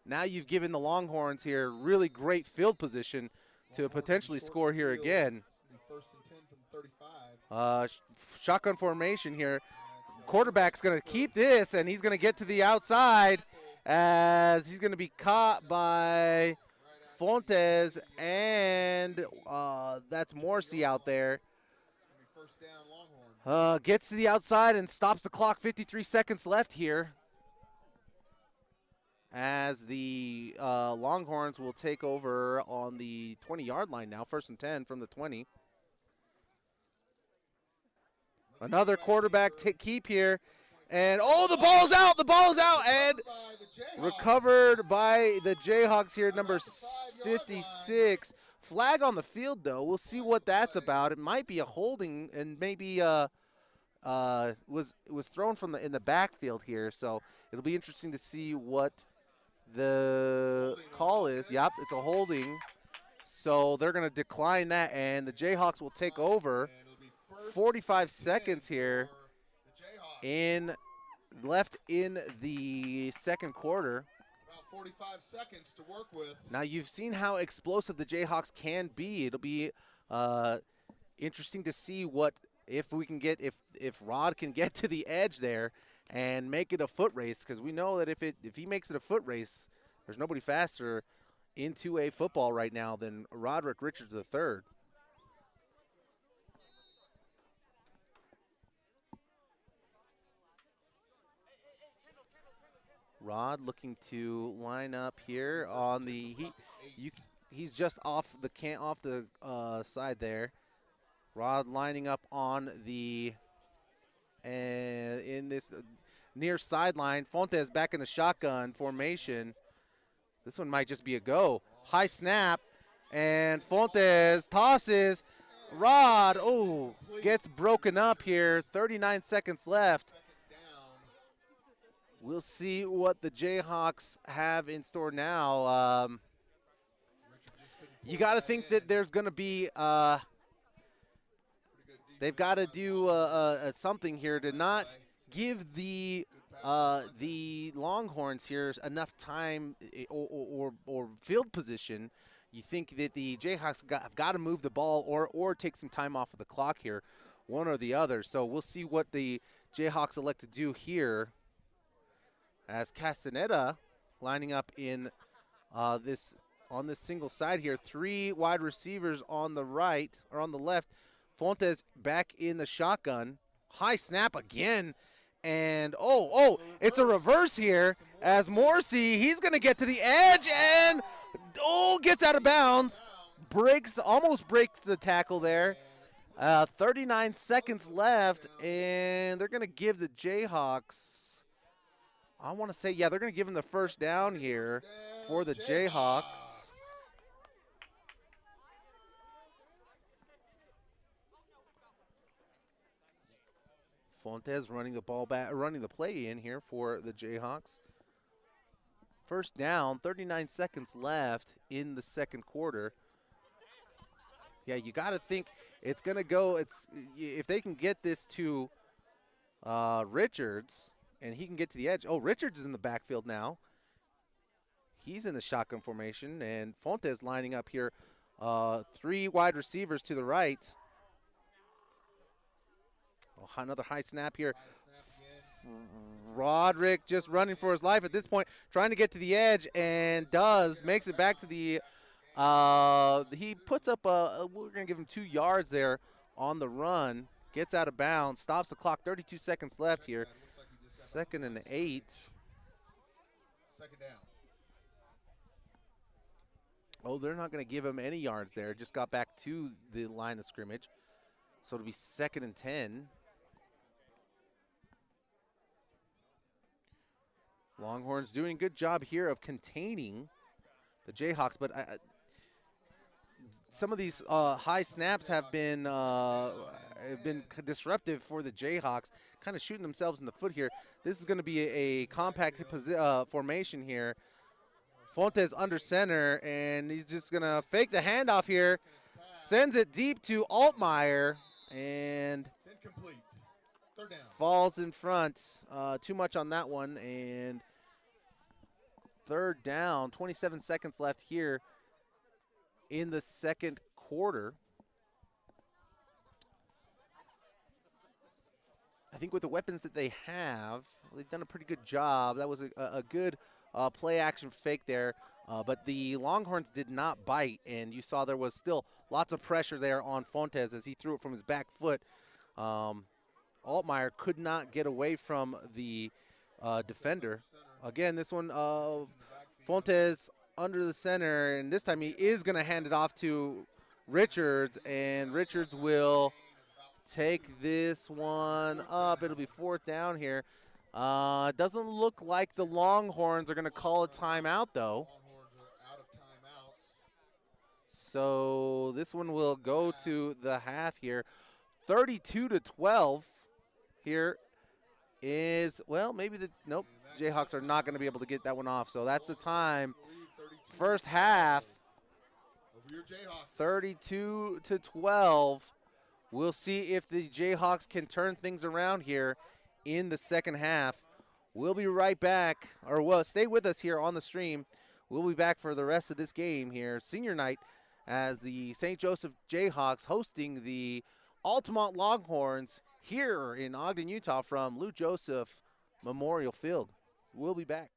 now you've given the Longhorns here really great field position to potentially score here again. First and 10 from 35. Shotgun formation here. Quarterback's going to keep this, and he's going to get to the outside as he's going to be caught by Fontes, and that's Morrissey out there. First down, Longhorn. Gets to the outside and stops the clock. 53 seconds left here as the Longhorns will take over on the 20-yard line now. First and 10 from the 20. Another quarterback keep here. And, the ball's out. The ball's out. And recovered by the Jayhawks here, number 56. Flag on the field, though. We'll see what that's about. It might be a holding, and maybe was thrown from in the backfield here. So it'll be interesting to see what the call is. Yep, it's a holding. So they're going to decline that, and the Jayhawks will take over. 45 seconds here left in the second quarter. About 45 seconds to work with. Now you've seen how explosive the Jayhawks can be. It'll be interesting to see if Rod can get to the edge there and make it a foot race, because we know that if he makes it a foot race, there's nobody faster in 2A football right now than Roderick Richards III. Rod looking to line up here on the he's just off the side there. Rod lining up on the in this near sideline. Fontes back in the shotgun formation. This one might just be a go. High snap, and Fontes tosses. Rod gets broken up here. 39 seconds left. We'll see what the Jayhawks have in store now. You got to think that there's going to be they've got to do something here to not give the Longhorns here enough time or field position. You think that the Jayhawks have got to move the ball or take some time off of the clock here, one or the other. So we'll see what the Jayhawks elect to do here. As Castaneda lining up in on this single side here. 3 wide receivers on the right or on the left. Fontes back in the shotgun. High snap again. And it's a reverse here as Morrissey, he's going to get to the edge and gets out of bounds. Almost breaks the tackle there. 39 seconds left, and they're going to give the Jayhawks, I want to say, they're going to give him the first down here for the Jayhawks. Fontes running the ball back, running the play in here for the Jayhawks. First down, 39 seconds left in the second quarter. Yeah, you got to think it's going to go. If they can get this to Richards, and he can get to the edge. Richards is in the backfield now. He's in the shotgun formation, and Fontes lining up here. 3 wide receivers to the right. Another high snap here. Roderick just running for his life at this point, trying to get to the edge, and makes it back to the. He puts up we're gonna give him 2 yards there on the run. Gets out of bounds, stops the clock. 32 seconds left here. Second and 8. Second down. Oh, they're not going to give him any yards there. Just got back to the line of scrimmage. So it'll be second and 10. Longhorns doing a good job here of containing the Jayhawks, but some of these high snaps have been disruptive for the Jayhawks, kind of shooting themselves in the foot here. This is going to be a compact formation here. Fontes under center, and he's just going to fake the handoff here. Sends it deep to Altmaier, and It's incomplete. Third down. falls in front. Too much on that one, and third down. 27 seconds left here in the second quarter. I think with the weapons that they have, they've done a pretty good job. That was a good play action fake there, but the Longhorns did not bite, and you saw there was still lots of pressure there on Fontes as he threw it from his back foot. Altmaier could not get away from the defender. Again, this one, Fontes under the center, and this time he is going to hand it off to Richards, and Richards will take this one up. It'll be fourth down here. It doesn't look like the Longhorns are going to call a timeout, though. Longhorns are out of timeouts. So this one will go to the half here. 32-12 here is, well, maybe nope, Jayhawks are not going to be able to get that one off. So that's the time. First half, Over your Jayhawks. 32-12. We'll see if the Jayhawks can turn things around here in the second half. We'll be right back, or well, stay with us here on the stream. We'll be back for the rest of this game here, senior night, as the St. Joseph Jayhawks hosting the Altamont Longhorns here in Ogden, Utah from Lou Joseph Memorial Field. We'll be back.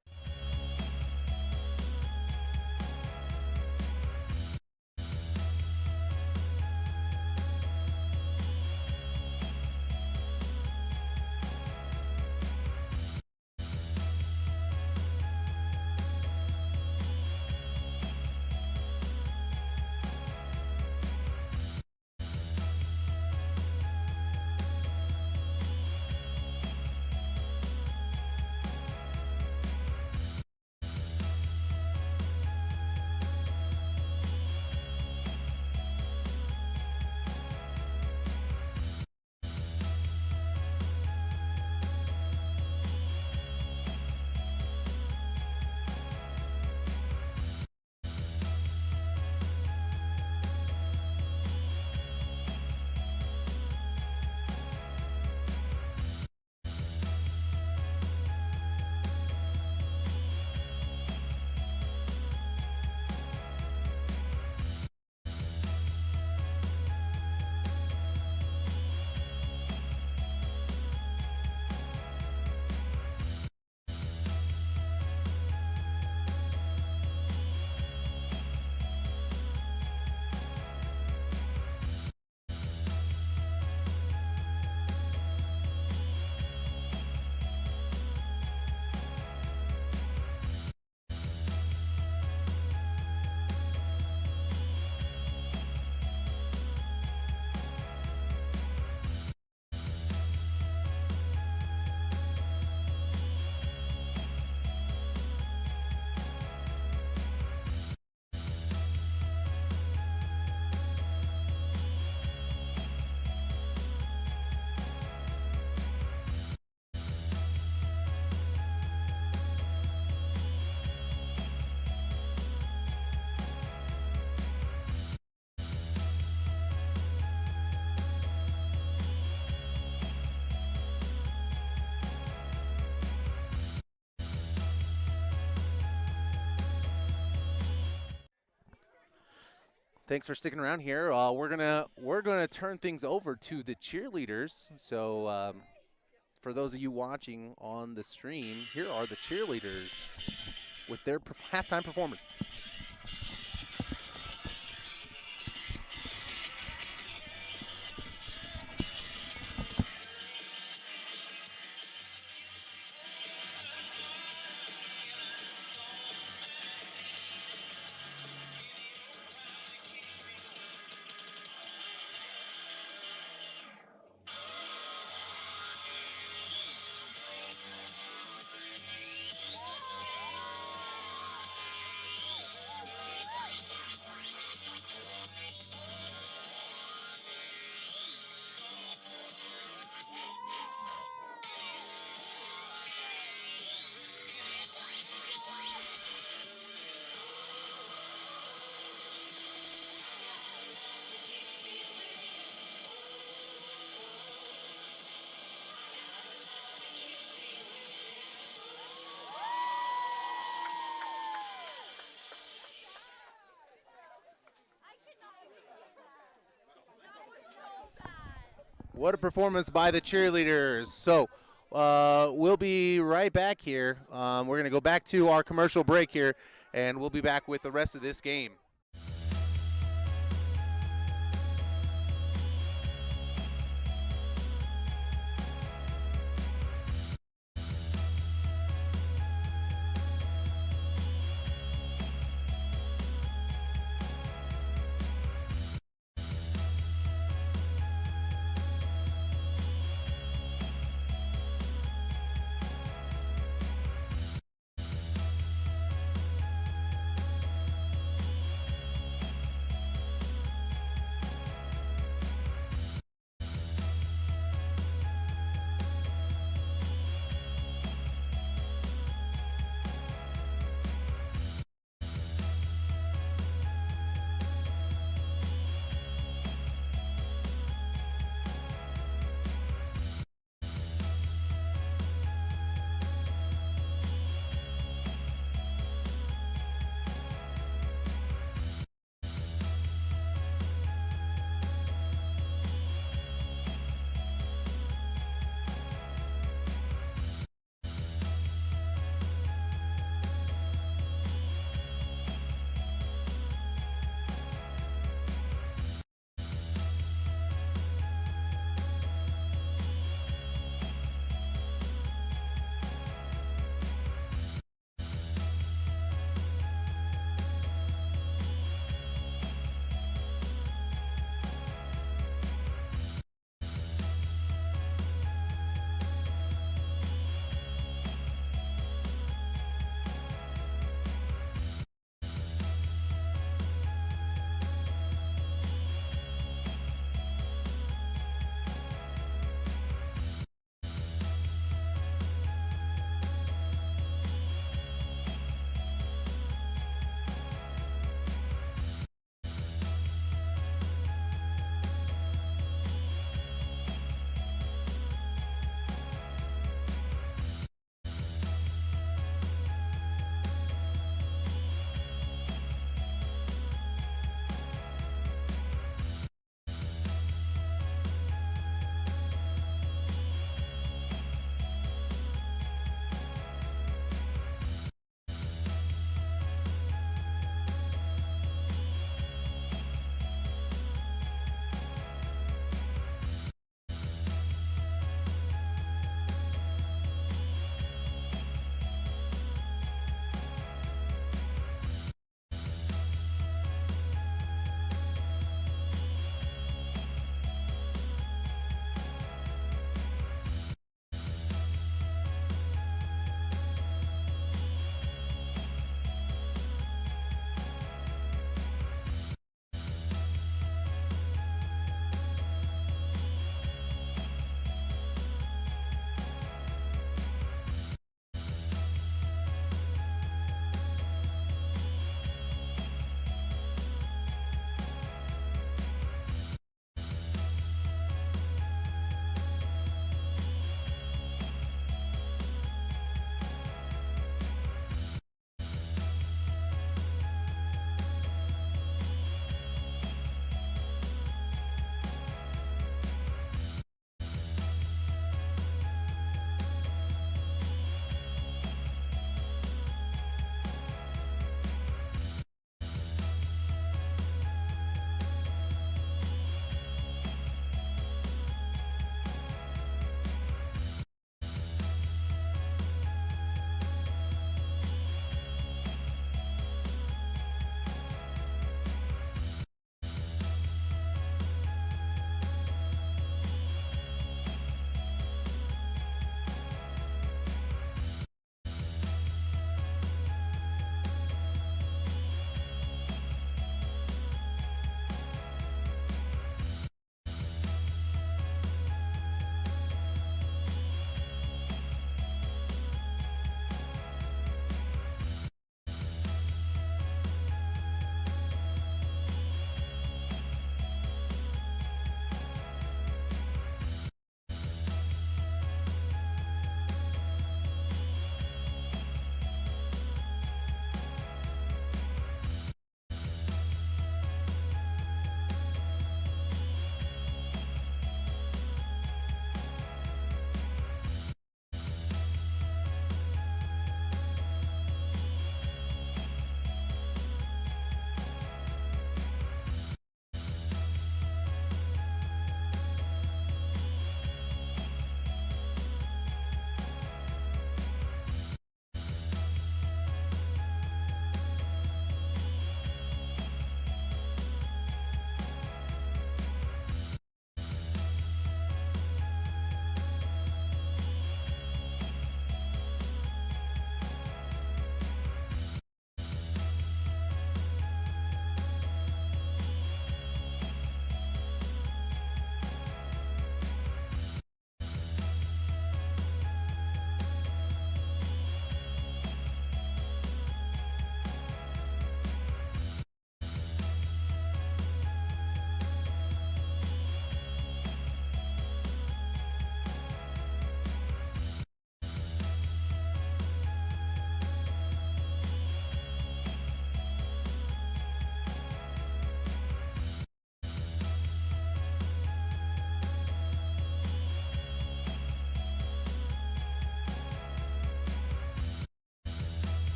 Thanks for sticking around here. We're gonna turn things over to the cheerleaders. So for those of you watching on the stream, here are the cheerleaders with their halftime performance. What a performance by the cheerleaders. So we'll be right back here. We're going to go back to our commercial break here, and we'll be back with the rest of this game.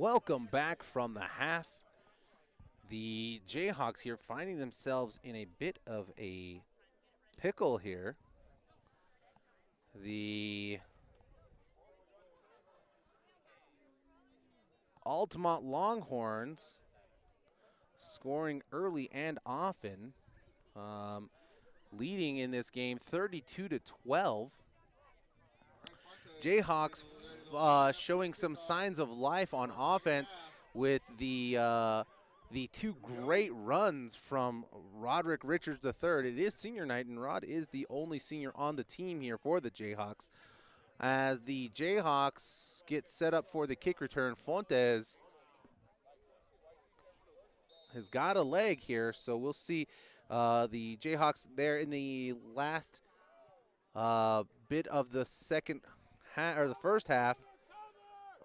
Welcome back from the half. The Jayhawks here finding themselves in a bit of a pickle here. The Altamont Longhorns scoring early and often, leading in this game 32-12. Jayhawks showing some signs of life on offense with the two great runs from Roderick Richards III. It is senior night, and Rod is the only senior on the team here for the Jayhawks. As the Jayhawks get set up for the kick return, Fontes has got a leg here, so we'll see the Jayhawks there in the last bit of the the first half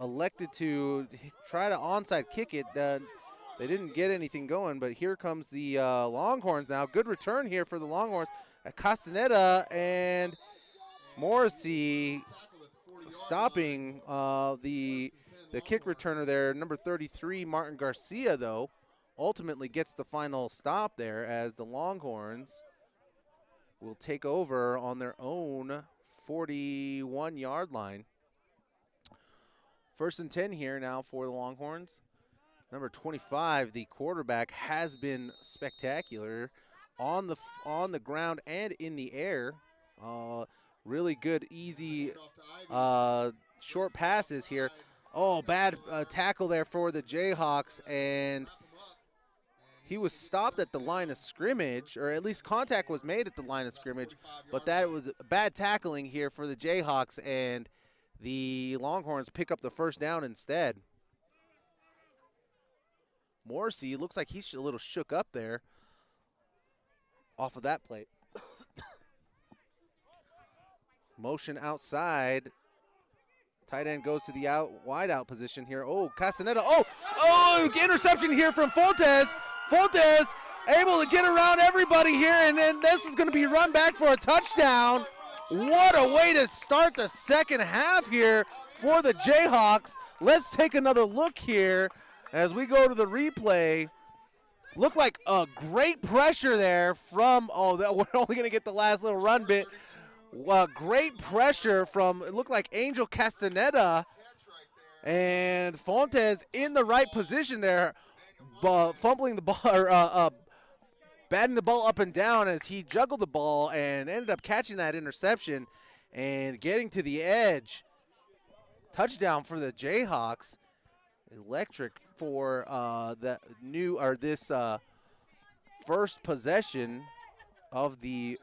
elected to try to onside kick it. They didn't get anything going, but here comes the Longhorns now. Good return here for the Longhorns. Castaneda and Morrissey stopping the kick returner there. Number 33, Martin Garcia, though, ultimately gets the final stop there as the Longhorns will take over on their own 41-yard line. 1st and 10 here now for the Longhorns. Number 25, the quarterback, has been spectacular on the ground and in the air. Really good, easy, short passes here. Oh, bad tackle there for the Jayhawks, and he was stopped at the line of scrimmage, or at least contact was made at the line of scrimmage, but that was bad tackling here for the Jayhawks, and the Longhorns pick up the first down instead. Morrissey looks like he's a little shook up there off of that play. Motion outside. Tight end goes to the wide out position here. Oh, Castaneda. Oh, interception here from Fontes. Fontes able to get around everybody here, and then this is going to be run back for a touchdown. What a way to start the second half here for the Jayhawks. Let's take another look here as we go to the replay. Looked like a great pressure there from, we're only going to get the last little run bit. Great pressure from, it looked like Angel Castaneda, and Fontes in the right position there, fumbling the ball, or batting the ball up and down as he juggled the ball and ended up catching that interception and getting to the edge. Touchdown for the Jayhawks. Electric for this first possession of the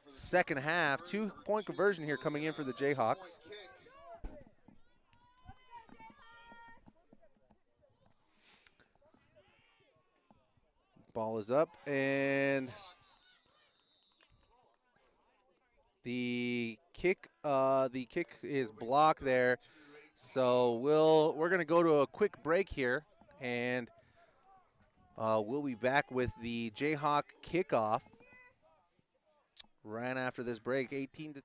second half. 2-point conversion here coming in for the Jayhawks. Ball is up, and the kick is blocked there. So we're going to go to a quick break here, and we'll be back with the Jayhawk kickoff right after this break, 18-30.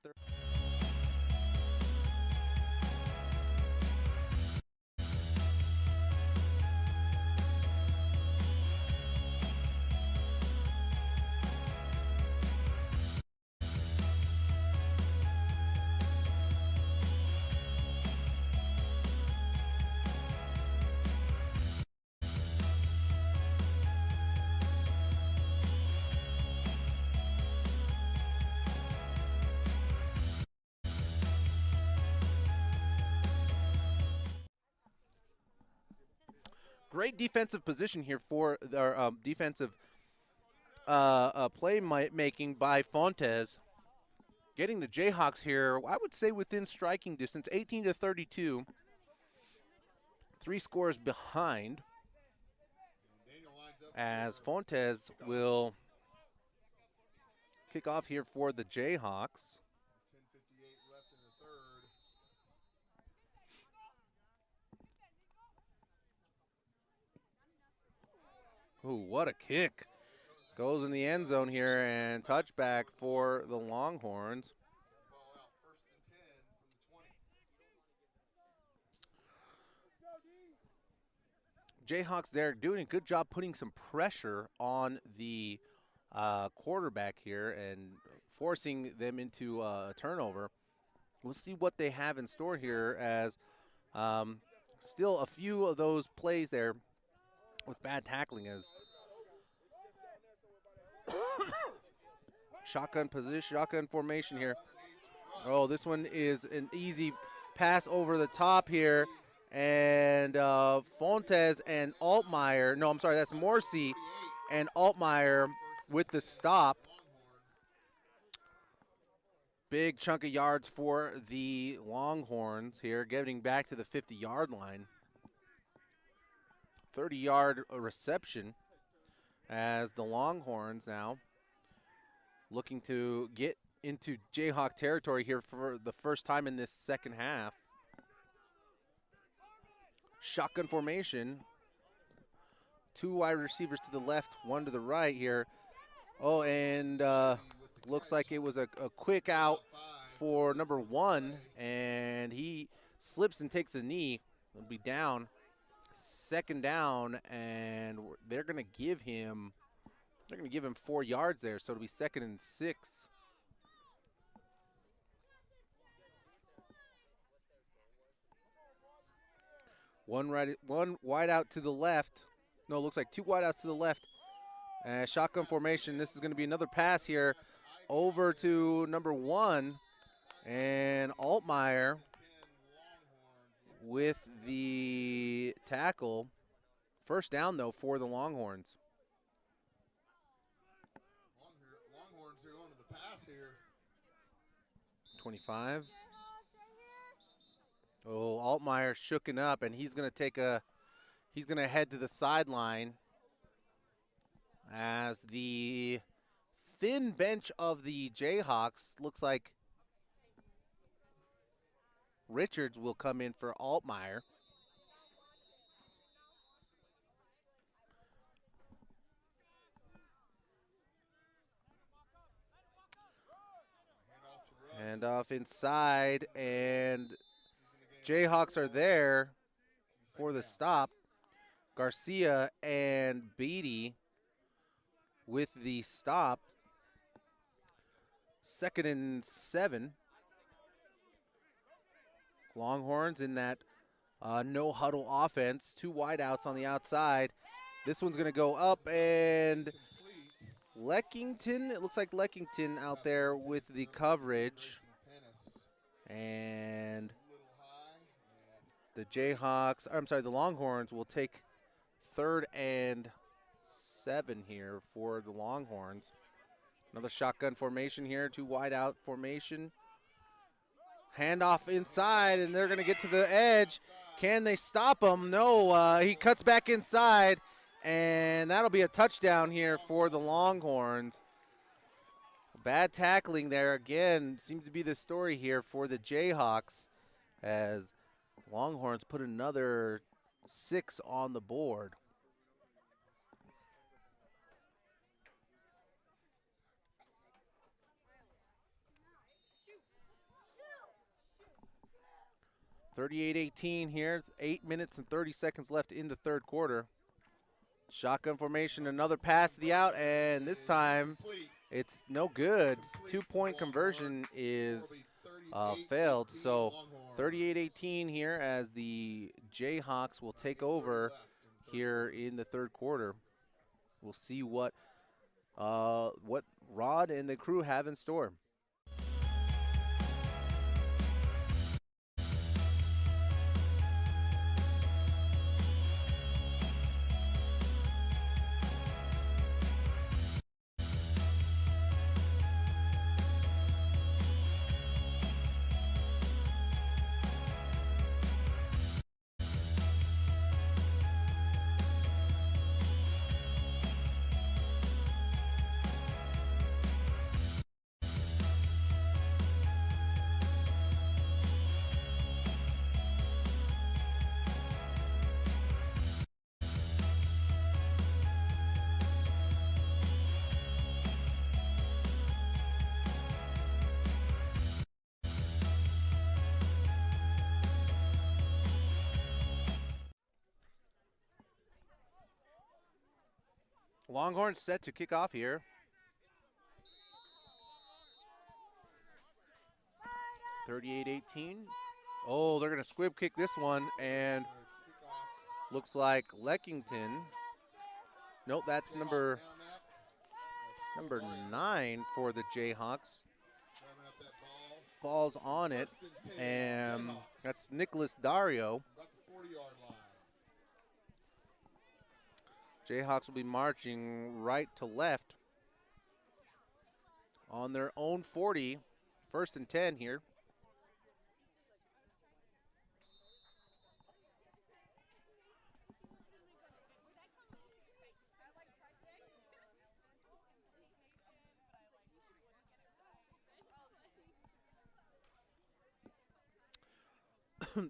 Great defensive position here for our defensive play making by Fontes. Getting the Jayhawks here, I would say within striking distance, 18-32. 3 scores behind, as Fontes will kick off here for the Jayhawks. Ooh, what a kick. Goes in the end zone here, and touchback for the Longhorns. Jayhawks there doing a good job putting some pressure on the quarterback here and forcing them into a turnover. We'll see what they have in store here as still a few of those plays there with bad tackling as shotgun position, shotgun formation here. Oh, this one is an easy pass over the top here. And Fontes and Altmaier, no, I'm sorry, that's Morsi and Altmaier with the stop. Big chunk of yards for the Longhorns here, getting back to the 50-yard line. 30-yard reception as the Longhorns now looking to get into Jayhawk territory here for the first time in this second half. Shotgun formation. 2 wide receivers to the left, 1 to the right here. Oh, and looks like it was a quick out for number 1, and he slips and takes a knee. It'll be down. Second down, and they're going to give him 4 yards there, so it'll be 2nd and 6. One wide out to the left. No, it looks like 2 wide outs to the left. Shotgun formation. This is going to be another pass here over to number 1. And Altmaier with the tackle. First down, though, for the Longhorns. Longhorns are going to the pass here. 25. Oh, Altmaier shooken up, and he's going to head to the sideline as the thin bench of the Jayhawks looks like Richards will come in for Altmaier. Hand off inside, and Jayhawks are there for the stop. Garcia and Beatty with the stop. 2nd and 7. Longhorns in that no huddle offense. 2 wideouts on the outside. This one's going to go up, and Leckington, it looks like Leckington out there with the coverage. And the Longhorns will take 3rd and 7 here for the Longhorns. Another shotgun formation here, 2 wide out formation. Handoff inside, and they're going to get to the edge. Can they stop him? No, he cuts back inside, and that'll be a touchdown here for the Longhorns. Bad tackling there again seems to be the story here for the Jayhawks as Longhorns put another 6 on the board. .38-18 here, 8 minutes and 30 seconds left in the 3rd quarter. Shotgun formation, another pass to the out, and this time it's no good. 2-point conversion is failed, so 38-18 here as the Jayhawks will take over here in the 3rd quarter. We'll see what Rod and the crew have in store. Longhorns set to kick off here. (38-18). Oh, they're going to squib kick this one, and looks like Leckington. Nope, that's number 9 for the Jayhawks. Falls on it, and that's Nicholas Dario. Jayhawks will be marching right to left on their own 40. 1st and 10 here.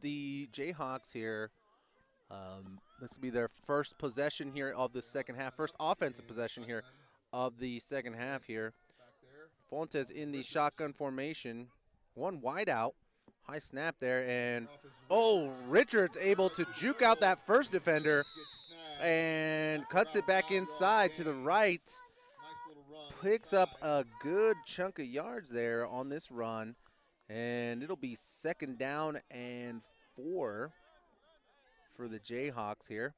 The Jayhawks here, this will be their first possession here of the second half, first offensive possession here of the second half here. Fontes in the shotgun formation, one wide out, high snap there, and oh, Richards able to juke out that first defender and cuts it back inside to the right. Picks up a good chunk of yards there on this run. And it'll be 2nd down and 4 for the Jayhawks here.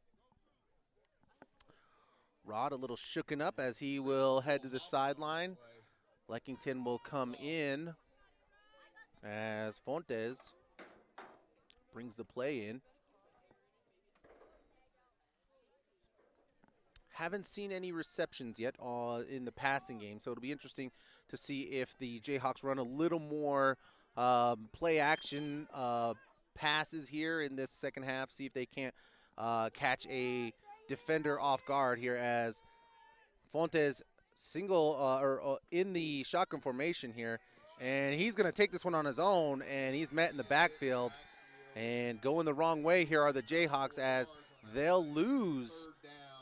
Rod a little shooken up as he will head to the sideline. Leckington will come in as Fontes brings the play in. Haven't seen any receptions yet in the passing game, so it'll be interesting to see if the Jayhawks run a little more play action passes here in this second half, see if they can't catch a defender off guard here as Fontes in the shotgun formation here, and he's going to take this one on his own, and he's met in the backfield. And going the wrong way here are the Jayhawks as they'll lose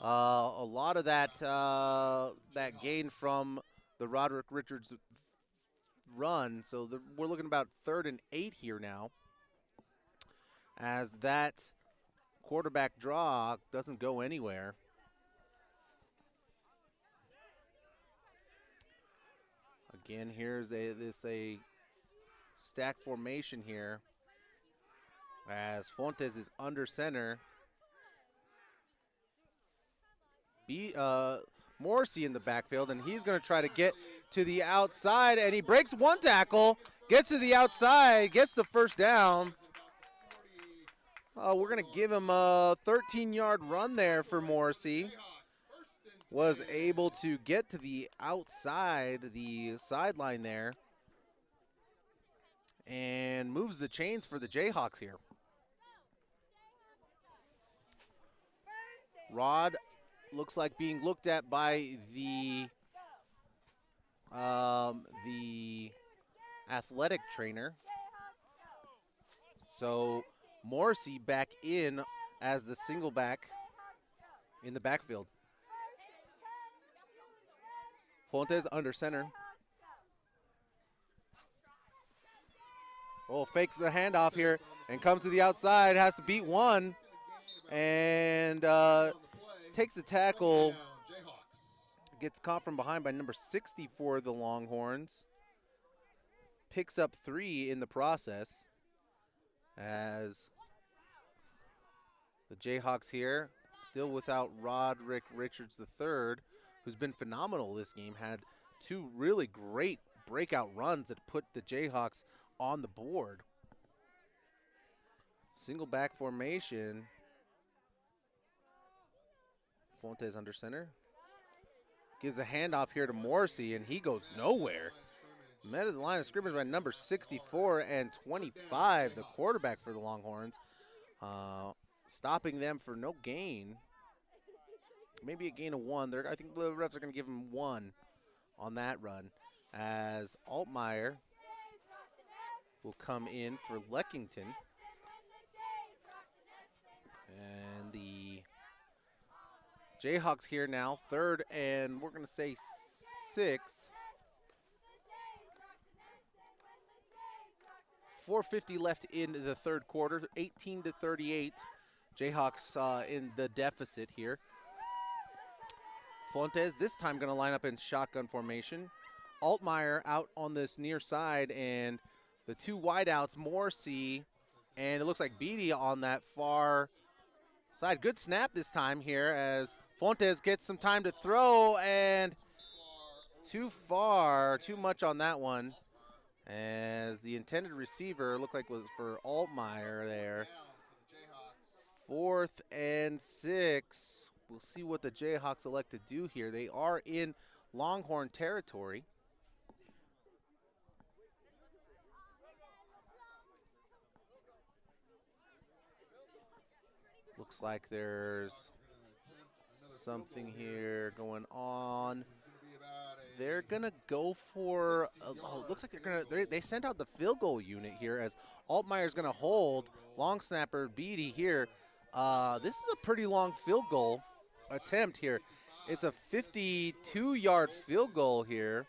a lot of that gain from the Roderick Richards run. So we're looking about 3rd and 8 here now, as that quarterback draw doesn't go anywhere. Again, here's a stack formation here as Fontes is under center. Morrissey in the backfield, and he's going to try to get to the outside, and he breaks one tackle, gets to the outside, gets the 1st down. We're going to give him a 13-yard run there for Morrissey. Was able to get to the outside, the sideline there, and moves the chains for the Jayhawks here. Rod looks like being looked at by the athletic trainer. So Morrissey back in as the single back in the backfield. Fontes under center. Oh, fakes the handoff here and comes to the outside, has to beat one, and takes a tackle. Gets caught from behind by number 60 for the Longhorns. Picks up 3 in the process as the Jayhawks here still without Roderick Richards III, who's been phenomenal this game, had 2 really great breakout runs that put the Jayhawks on the board. Single back formation. Fontes under center. Gives a handoff here to Morrissey, and he goes nowhere. Met at the line of scrimmage by number 64 and 25, the quarterback for the Longhorns. Stopping them for no gain. Maybe a gain of 1. I think the refs are going to give him 1 on that run, as Altmaier will come in for Leckington. And the Jayhawks here now, 3rd and we're going to say 6. 4:50 left in the 3rd quarter, 18-38. Jayhawks in the deficit here. Fuentes this time going to line up in shotgun formation. Altmaier out on this near side, and the two wideouts, Morrissey, and it looks like Beatty on that far side. Good snap this time here as Fuentes gets some time to throw, and too far, too much on that one. As the intended receiver looked like was for Altmaier there. 4th and 6. We'll see what the Jayhawks elect to do here. They are in Longhorn territory. Looks like there's something here going on. They're gonna go for. Looks like they sent out the field goal unit here as Altmaier's gonna hold. Long snapper Beatty here. This is a pretty long field goal attempt here. It's a 52-yard field goal here.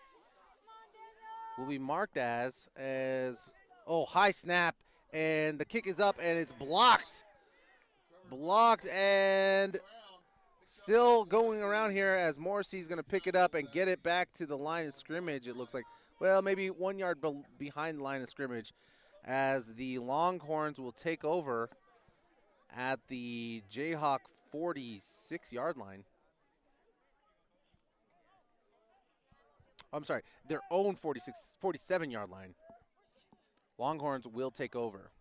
Will be marked as high snap, and the kick is up and it's blocked. Blocked and still going around here as Morrissey's going to pick it up and get it back to the line of scrimmage. It looks like, well, maybe 1 yard behind the line of scrimmage as the Longhorns will take over at the Jayhawk 46-yard line. I'm sorry, their own 47-yard line. Longhorns will take over.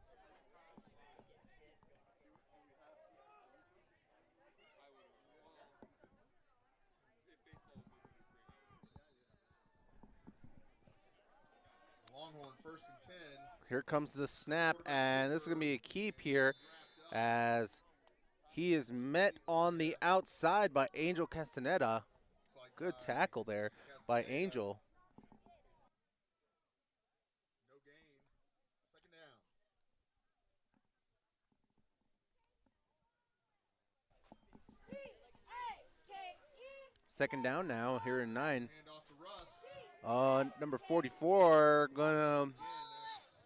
Longhorn 1st and 10. Here comes the snap, and this is going to be a keep here as he is met on the outside by Angel Castaneda. Good tackle there by Angel. No gain. 2nd down. Second down now here in 9. Hand off to Russ. Number 44 gonna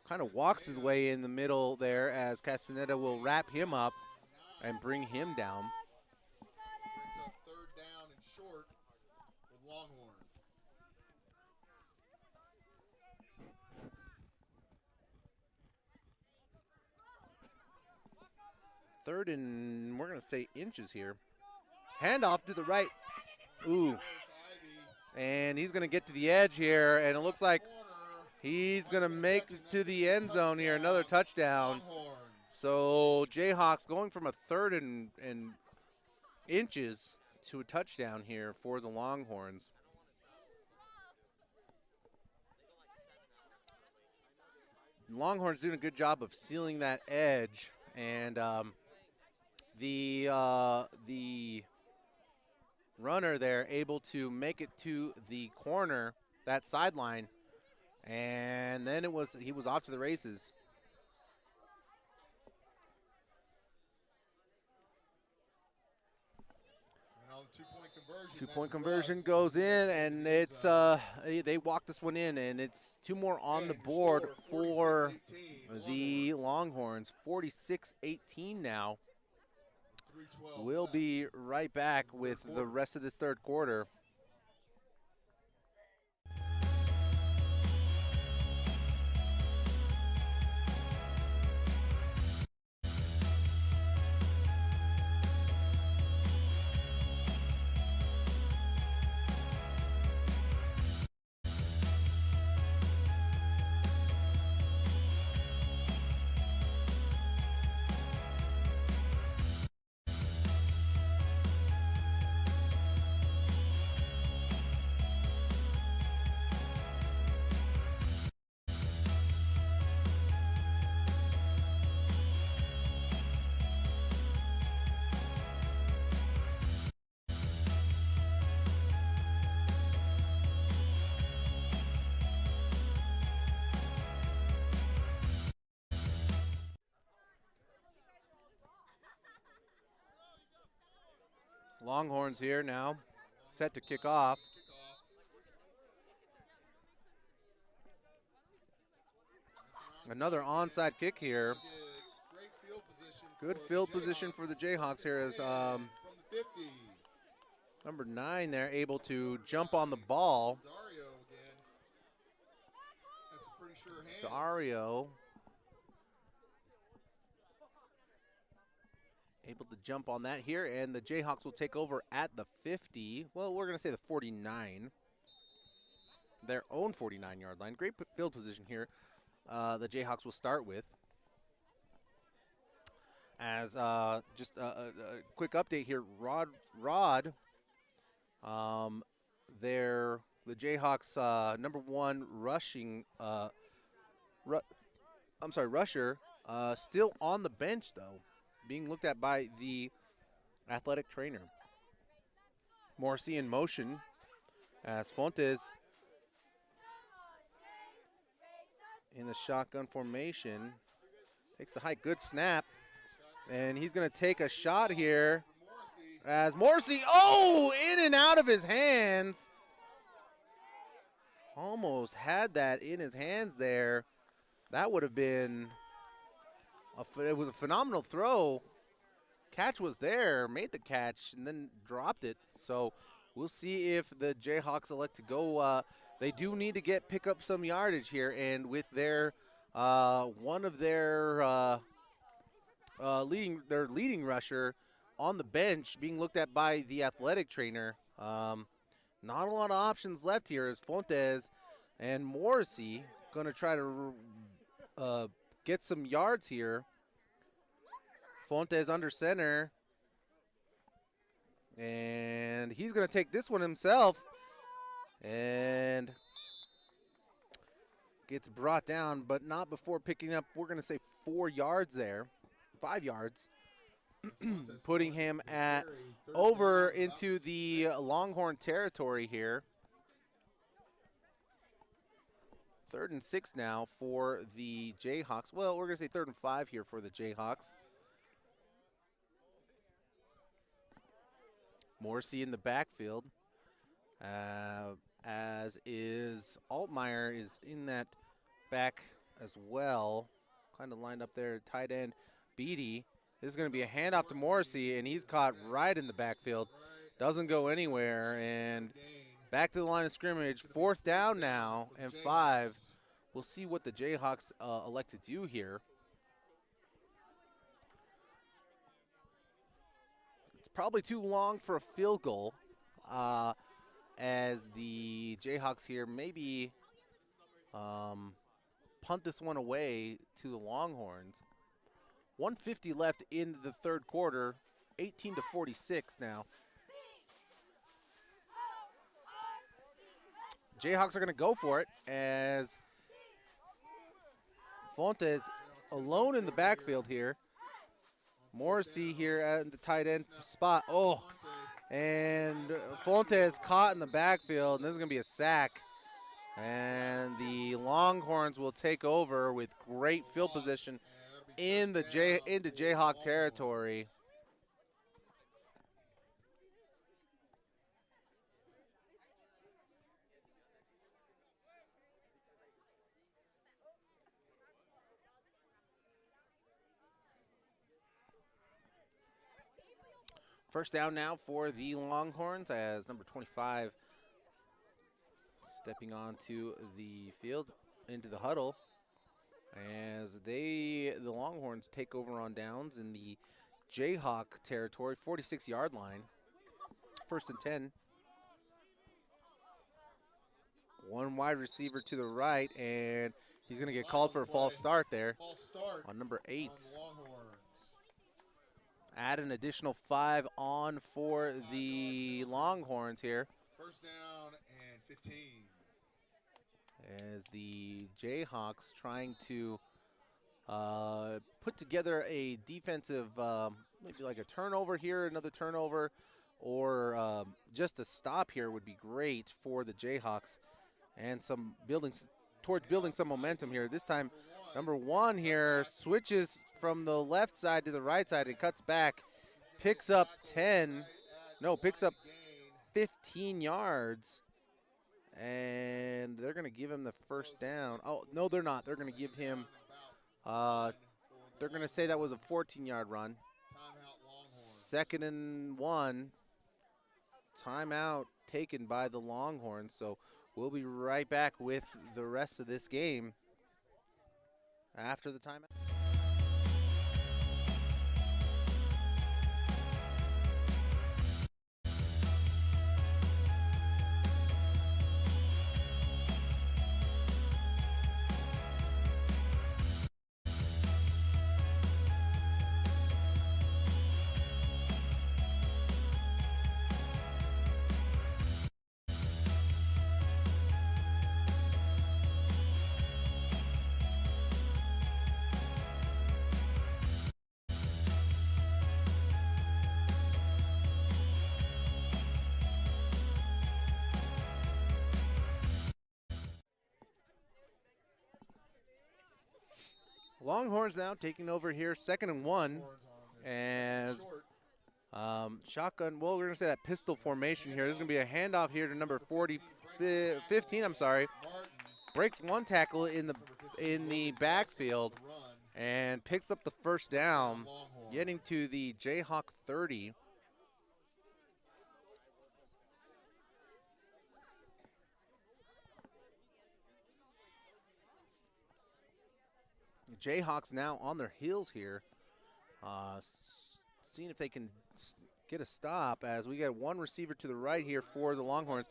kind of walks his way in the middle there as Castaneda will wrap him up and bring him down. Brings up 3rd down and short with Longhorn. Third and we're gonna say inches here. Handoff to the right. Ooh. And he's gonna get to the edge here, and it looks like he's gonna make it to the end zone here. Another touchdown. So Jayhawks going from a 3rd and inches to a touchdown here for the Longhorns. Longhorns doing a good job of sealing that edge, and the runner there able to make it to the corner, that sideline, and then he was off to the races. Two-point conversion goes in, and it's they walk this one in, and it's 2 more on the board for the Longhorns. 46-18 now. We'll be right back with the rest of this 3rd quarter. Longhorns here now, set to kick off. Another onside kick here. Good field position for the Jayhawks here as Number 9 there, able to jump on the ball. Dario again. That's a pretty sure hand. Dario able to jump on that here, and the Jayhawks will take over at the 50. Well, we're going to say the 49. Their own 49-yard line. Great field position here. The Jayhawks will start with. As just a quick update here, Rod, the Jayhawks #1 rushing, rusher, still on the bench though, being looked at by the athletic trainer. Morrissey in motion as Fontes in the shotgun formation takes the hike. Good snap. And he's going to take a shot here as Morrissey, in and out of his hands. Almost had that in his hands there. That would have been, it was a phenomenal throw. Catch was there, made the catch, and then dropped it. So we'll see if the Jayhawks elect to go. They do need to pick up some yardage here, and with their one of their leading rusher on the bench being looked at by the athletic trainer. Not a lot of options left here as Fontes and Morrissey going to try to get some yards here. Fontes under center. And he's going to take this one himself. And gets brought down, but not before picking up, we're going to say 4 yards there. 5 yards, putting him at over into the Longhorn territory here. 3rd and 6 now for the Jayhawks. Well, we're going to say 3rd and 5 here for the Jayhawks. Morrissey in the backfield, as is Altmaier is in that back as well. Kind of lined up there, tight end. Beatty. This is going to be a handoff to Morrissey, and he's caught right in the backfield. Doesn't go anywhere, and back to the line of scrimmage. 4th down now and 5. We'll see what the Jayhawks elect to do here. It's probably too long for a field goal, as the Jayhawks here maybe punt this one away to the Longhorns. 1:50 left in the 3rd quarter, 18-46 now. Jayhawks are going to go for it as Fontes alone in the backfield here. Morrissey here at the tight end spot. And Fontes caught in the backfield, and this is going to be a sack. And the Longhorns will take over with great field position into Jayhawk territory. First down now for the Longhorns as number 25 stepping onto the field into the huddle. As the Longhorns take over on downs in the Jayhawk territory, 46-yard line. 1st and 10. One wide receiver to the right, and he's going to get called for a false start there on number 8. Add an additional 5 on for the Longhorns here. 1st down and 15. As the Jayhawks trying to put together a defensive, maybe like a turnover here, another turnover, or just a stop here would be great for the Jayhawks, and some building some momentum here. This time, number 1 here switches from the left side to the right side and cuts back, picks up 15 yards. And they're going to give him the 1st down. Oh, no, they're not. They're going to give him, they're going to say that was a 14-yard run. 2nd and 1 timeout taken by the Longhorns. So we'll be right back with the rest of this game after the timeout. Longhorns now taking over here, 2nd and 1, as shotgun. Well, we're going to say that pistol formation here. There's going to be a handoff here to number 15. I'm sorry, breaks one tackle in the backfield and picks up the first down, getting to the Jayhawk 30. Jayhawks now on their heels here, seeing if they can get a stop, as we got one receiver to the right here for the Longhorns,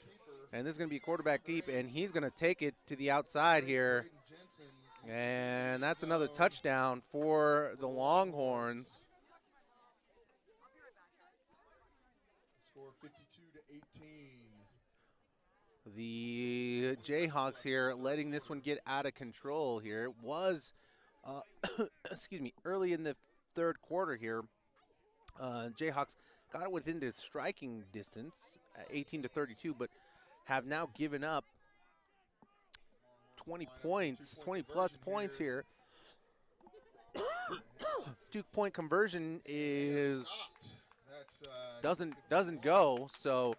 and this is going to be quarterback deep, and he's going to take it to the outside here, and that's another touchdown for the Longhorns. Score 52-18. The Jayhawks here letting this one get out of control here. It was excuse me, early in the third quarter here, Jayhawks got it within the striking distance, 18-32, but have now given up 20 points, 20-plus points here. 2-point conversion is doesn't go, so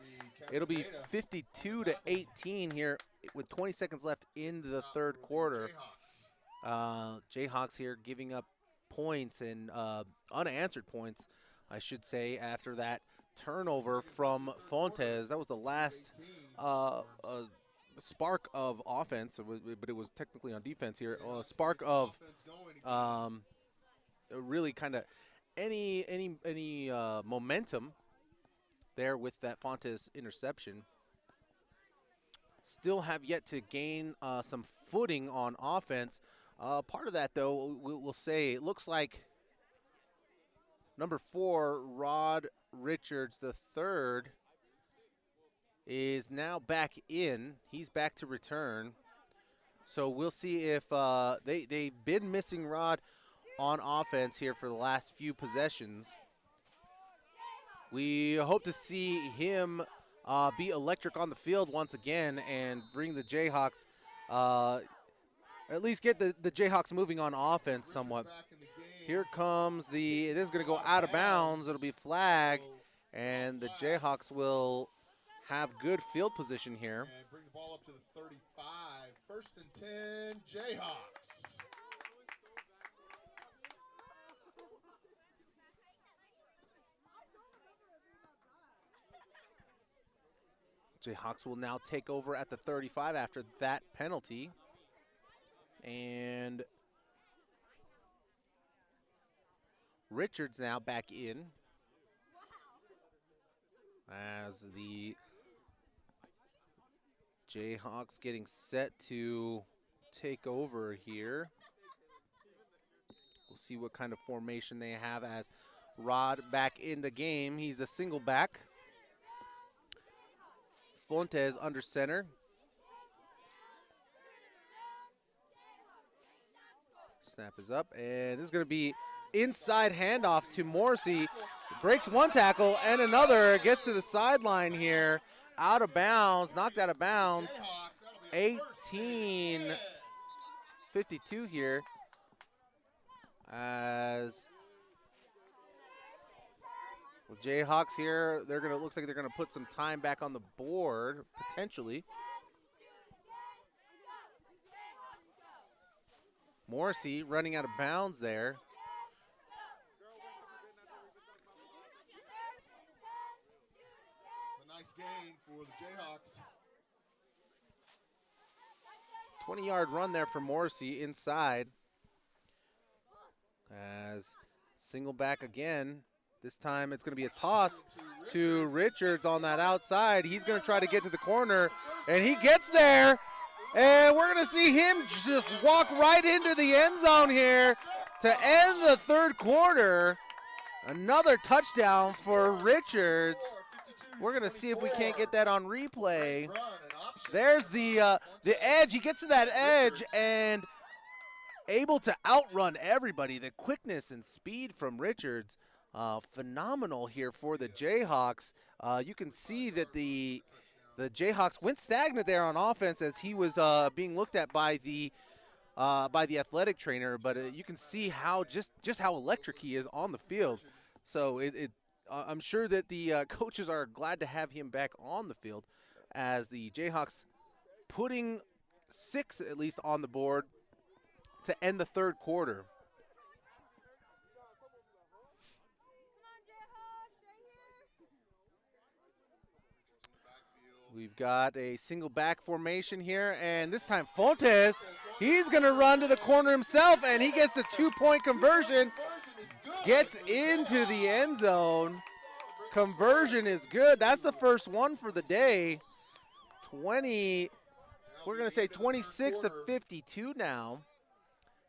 it'll be 52-18 here with 20 seconds left in the third quarter. Jayhawks here giving up points and unanswered points, I should say, after that turnover from Fontes. That was the last spark of offense, but it was technically on defense here. A spark of really kind of any momentum there with that Fontes interception. Still have yet to gain some footing on offense. Part of that, though, we'll say, it looks like number 4, Rod Richards III, is now back in. He's back to return. So we'll see if they've been missing Rod on offense here for the last few possessions. We hope to see him be electric on the field once again and bring the Jayhawks, at least get the Jayhawks moving on offense somewhat. Here comes it is going to go out of bounds. It'll be flagged, and the Jayhawks will have good field position here. And bring the ball up to the 35. 1st and 10, Jayhawks. Jayhawks will now take over at the 35 after that penalty. And Richards now back in as the Jayhawks getting set to take over here. We'll see what kind of formation they have as Rod back in the game. He's a single back. Fontes under center. Snap is up, and this is going to be inside handoff to Morrissey. Breaks one tackle, and another gets to the sideline here. Out of bounds, knocked out of bounds. 18-52 here. As well, Jayhawks here, looks like they're gonna put some time back on the board, potentially. Morrissey running out of bounds there. It's a nice gain for the Jayhawks. 20-yard run there for Morrissey inside. As single back again. This time it's going to be a toss to Richards on that outside. He's going to try to get to the corner, and he gets there. And we're going to see him just walk right into the end zone here to end the third quarter. Another touchdown for Richards. We're going to see if we can't get that on replay. There's the edge. He gets to that edge and able to outrun everybody. The quickness and speed from Richards, phenomenal here for the Jayhawks. You can see that the Jayhawks went stagnant there on offense as he was being looked at by the athletic trainer, but you can see how just how electric he is on the field. So I'm sure that the coaches are glad to have him back on the field, as the Jayhawks putting 6 at least on the board to end the third quarter. We've got a single back formation here, and this time Fontes, he's going to run to the corner himself, and he gets a 2-point conversion, gets into the end zone. Conversion is good. That's the first one for the day. We're going to say 26 to 52 now.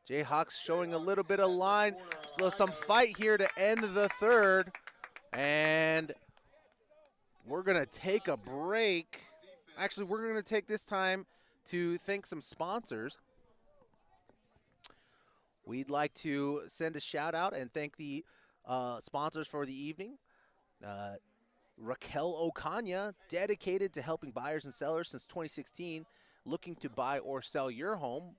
Jayhawks showing a little bit of line, some fight here to end the third, and we're going to take a break. Actually, we're going to take this time to thank some sponsors. We'd like to send a shout out and thank the sponsors for the evening. Raquel Ocaña, dedicated to helping buyers and sellers since 2016, looking to buy or sell your home.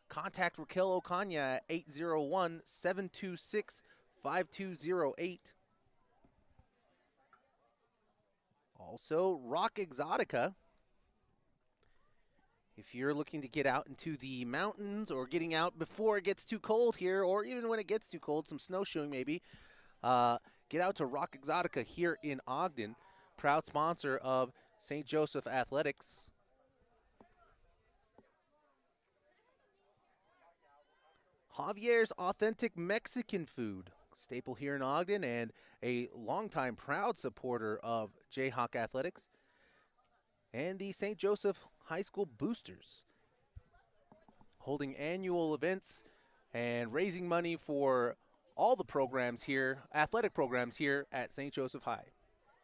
Contact Raquel Ocaña at 801-726-5208. Also, Rock Exotica. If you're looking to get out into the mountains or getting out before it gets too cold here, or even when it gets too cold, some snowshoeing maybe, get out to Rock Exotica here in Ogden, proud sponsor of St. Joseph Athletics. Javier's Authentic Mexican Food, staple here in Ogden and a longtime proud supporter of Jayhawk Athletics. And the St. Joseph High School Boosters, holding annual events and raising money for all the programs here, athletic programs here at St. Joseph High.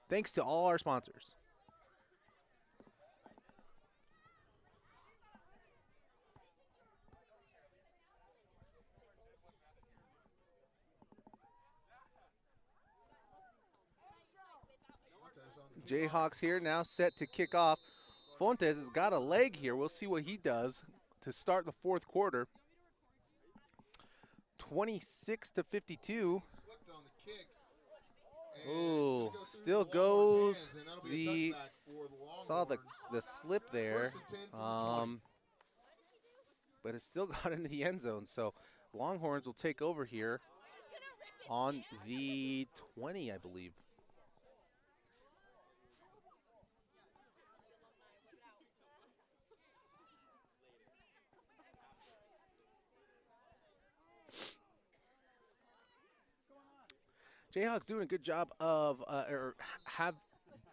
Thanks to all our sponsors. Jayhawks here now set to kick off. Fontes has got a leg here. We'll see what he does to start the fourth quarter. 26 to 52. Oh, still goes. Saw the slip there, but it still got into the end zone. So Longhorns will take over here on the 20, I believe. Jayhawks doing a good job of, or have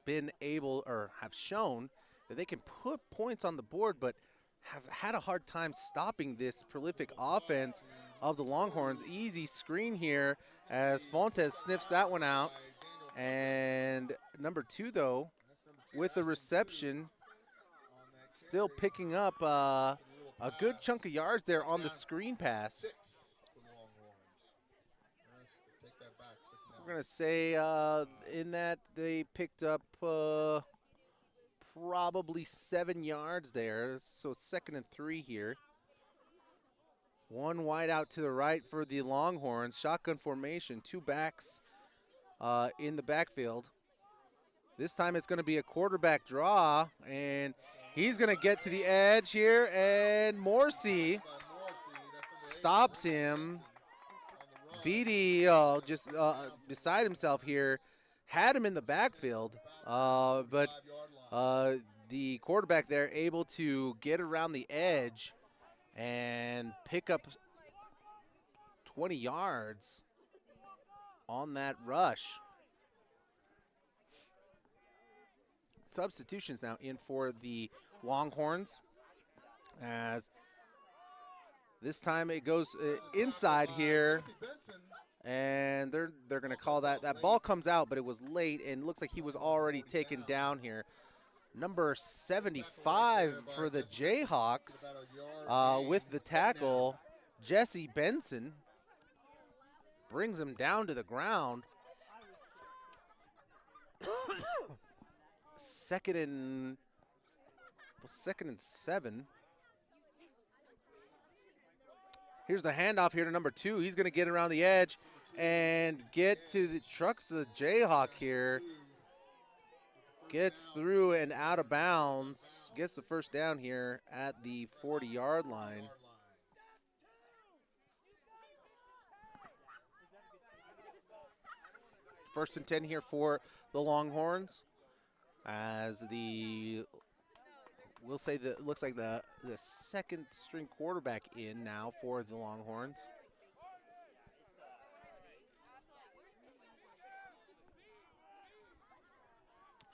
been able, or have shown that they can put points on the board, but have had a hard time stopping this prolific offense of the Longhorns. Easy screen here as Fontes sniffs that one out. And number 2, though, with the reception, still picking up a good chunk of yards there on the screen pass. We're going to say in that they picked up probably 7 yards there. So it's 2nd and 3 here. One wide out to the right for the Longhorns. Shotgun formation, 2 backs in the backfield. This time it's going to be a quarterback draw, and he's going to get to the edge here, and Morrissey stops him. Beatty just beside himself here, had him in the backfield, but The quarterback there able to get around the edge and pick up 20 yards on that rush. Substitutions now in for the Longhorns, as this time it goes inside here, and they're going to call that. That ball comes out, but it was late, and looks like he was already taken down here. Number 75 for the Jayhawks with the tackle, Jesse Benson, brings him down to the ground. Second and 7. Here's the handoff here to number 2. He's going to get around the edge and get to the trucks. The Jayhawk here gets through and out of bounds. Gets the first down here at the 40-yard line. First and 10 here for the Longhorns, as we'll say that it looks like the second string quarterback in now for the Longhorns.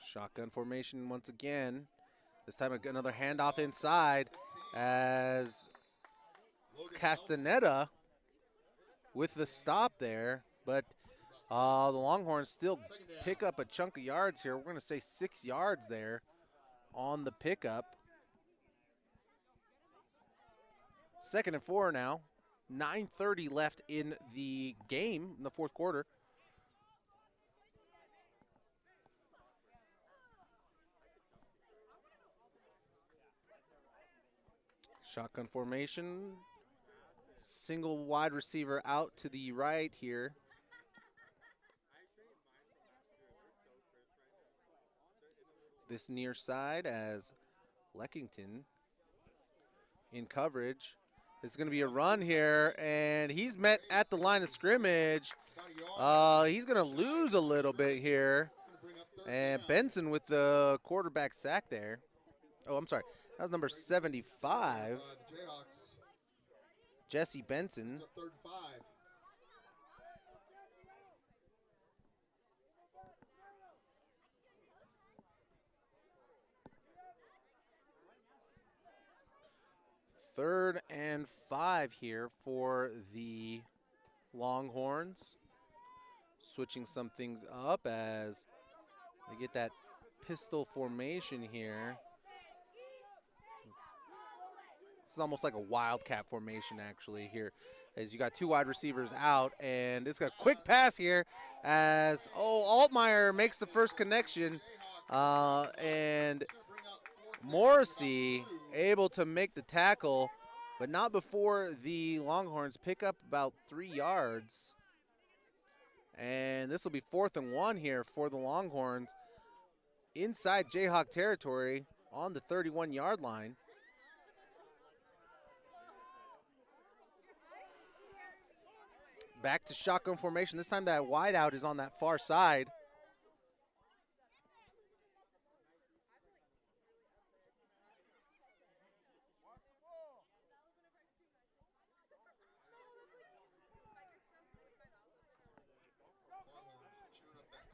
Shotgun formation once again. This time another handoff inside, as Castaneda with the stop there, but the Longhorns still pick up a chunk of yards here. We're going to say 6 yards there on the pickup. 2nd and 4 now. 9:30 left in the game in the fourth quarter. Shotgun formation. Single wide receiver out to the right here. This near side as Leckington in coverage. It's going to be a run here, and he's met at the line of scrimmage. He's going to lose a little bit here. And Benson with the quarterback sack there. Oh, I'm sorry. That was number 75. Jesse Benson. Third and 5 here for the Longhorns. Switching some things up as they get that pistol formation here. This is almost like a wildcat formation actually here, as you got 2 wide receivers out, and it's got a quick pass here as, Altmaier makes the first connection, and Morrissey able to make the tackle, but not before the Longhorns pick up about 3 yards. And this will be 4th and 1 here for the Longhorns inside Jayhawk territory on the 31-yard line. Back to shotgun formation. This time that wideout is on that far side.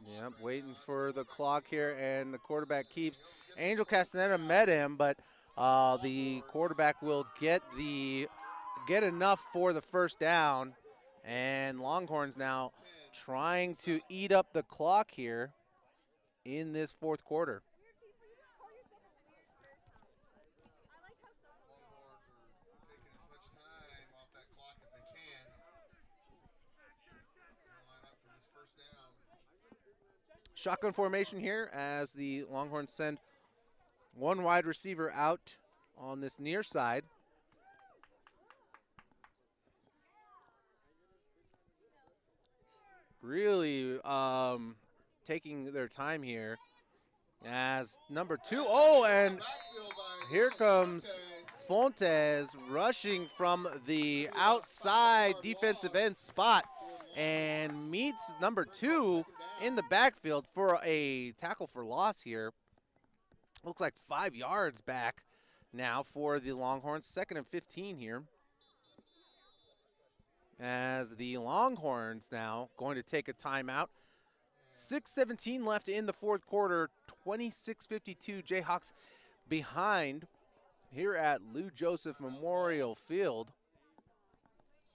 Yep, waiting for the clock here, and the quarterback keeps. Angel Castaneda met him, but the quarterback will get enough for the first down. And Longhorns now trying to eat up the clock here in this fourth quarter. Shotgun formation here as the Longhorns send 1 wide receiver out on this near side. Really taking their time here as number 2. And here comes Fontes rushing from the outside defensive end spot and meets number 2 in the backfield for a tackle for loss here. Looks like 5 yards back now for the Longhorns. 2nd and 15 here. As the Longhorns now going to take a timeout. 6:17 left in the fourth quarter. 26-52 Jayhawks behind here at Lou Joseph Memorial Field.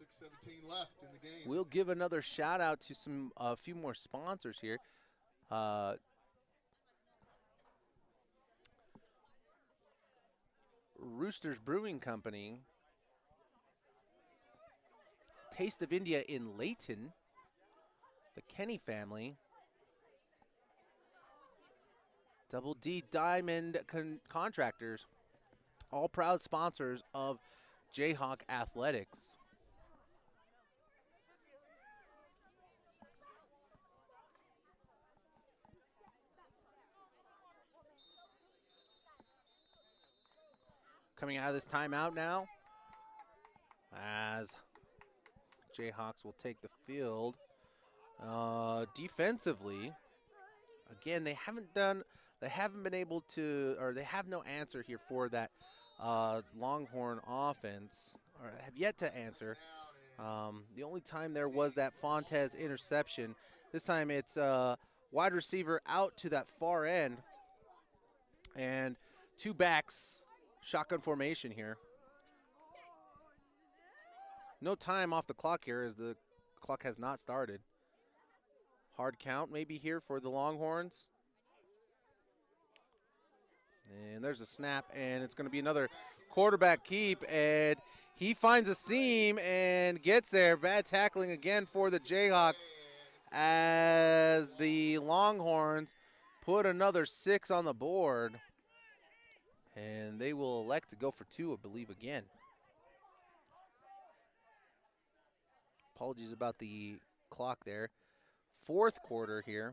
6:17 left in the game. We'll give another shout out to a few more sponsors here. Roosters Brewing Company, Taste of India in Layton, the Kenny family, Double D Diamond Contractors, all proud sponsors of Jayhawk Athletics. Coming out of this timeout now, as Jayhawks will take the field. Defensively, again, they haven't been able to, or they have no answer here for that Longhorn offense, or have yet to answer. The only time there was that Fontes interception. This time it's wide receiver out to that far end, and 2 backs. Shotgun formation here. No time off the clock here as the clock has not started. Hard count maybe here for the Longhorns. And there's a snap, and it's going to be another quarterback keep, and he finds a seam and gets there. Bad tackling again for the Jayhawks as the Longhorns put another 6 on the board. And they will elect to go for 2, I believe, again. Apologies about the clock there. Fourth quarter here,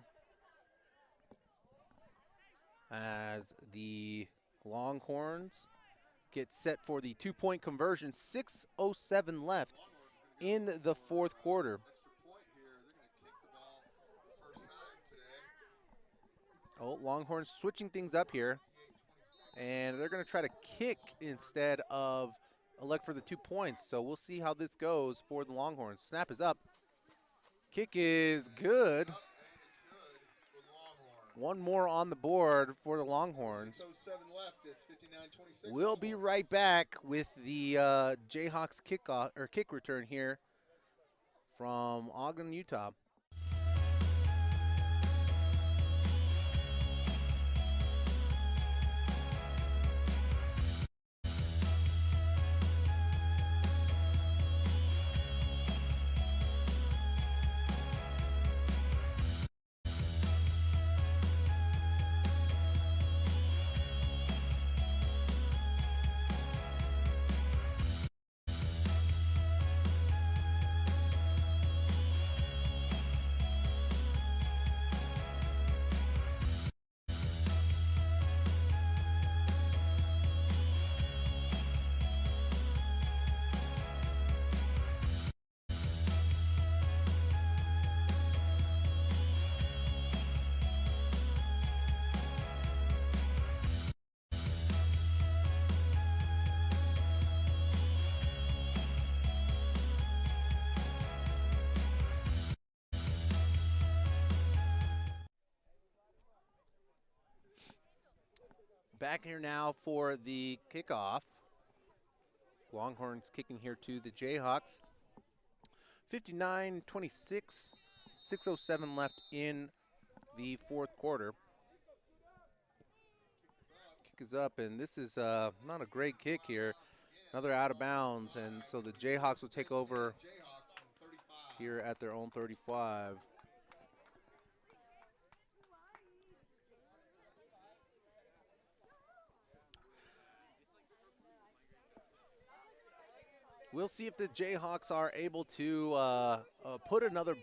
as the Longhorns get set for the 2-point conversion. 6:07 left in the fourth quarter. Oh, Longhorns switching things up here. And they're going to try to kick instead of elect for the 2 points. So we'll see how this goes for the Longhorns. Snap is up. Kick is good. One more on the board for the Longhorns. We'll be right back with the Jayhawks kick return here from Ogden, Utah. Back here now for the kickoff. Longhorns kicking here to the Jayhawks. 59-26, 6:07 left in the fourth quarter. Kick is up, and this is not a great kick here. Another out of bounds, and so the Jayhawks will take over here at their own 35. We'll see if the Jayhawks are able to put another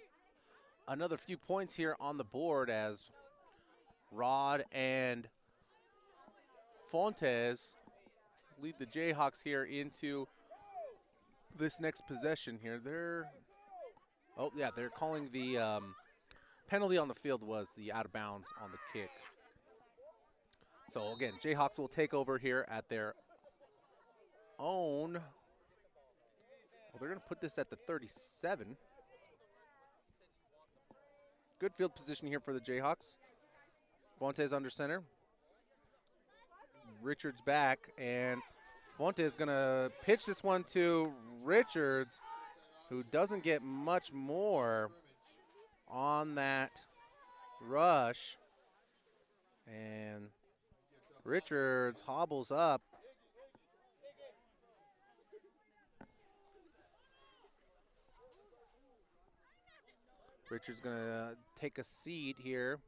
few points here on the board as Rod and Fontes lead the Jayhawks here into this next possession here. They're calling the penalty on the field was the out of bounds on the kick. So again, Jayhawks will take over here at their own. Well, they're going to put this at the 37. Good field position here for the Jayhawks. Fuentes under center. Richards back, and Fuentes going to pitch this one to Richards, who doesn't get much more on that rush. And Richards hobbles up. Richards going to take a seat here.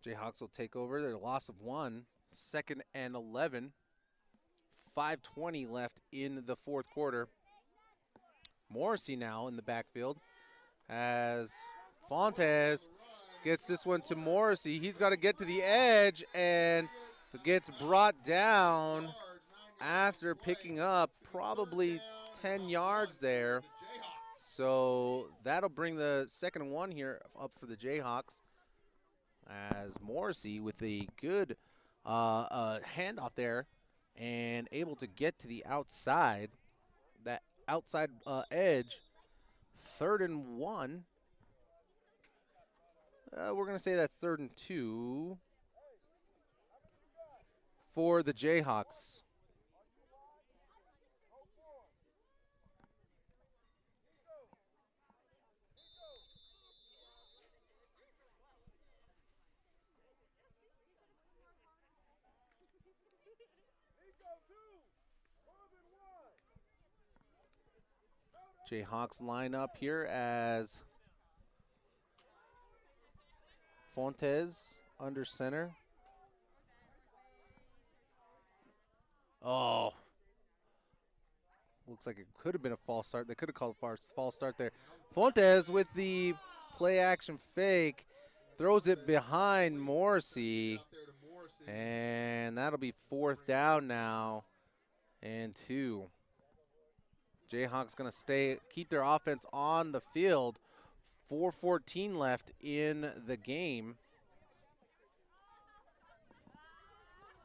Jayhawks will take over. Their loss of 1, 2nd and 11. 5:20 left in the fourth quarter. Morrissey now in the backfield as Fontes gets this one to Morrissey. He's got to get to the edge and gets brought down after picking up probably 10 yards there. So that'll bring the 2nd and 1 here up for the Jayhawks as Morrissey with a good handoff there and able to get to the outside, that outside edge. 3rd and 1. We're going to say that's 3rd and 2 for the Jayhawks. Jayhawks line up here as Fontes under center. Oh. Looks like it could have been a false start. They could have called a false start there. Fontes with the play action fake. Throws it behind Morrissey. And that'll be 4th down now and 2. Jayhawks going to keep their offense on the field. 4:14 left in the game.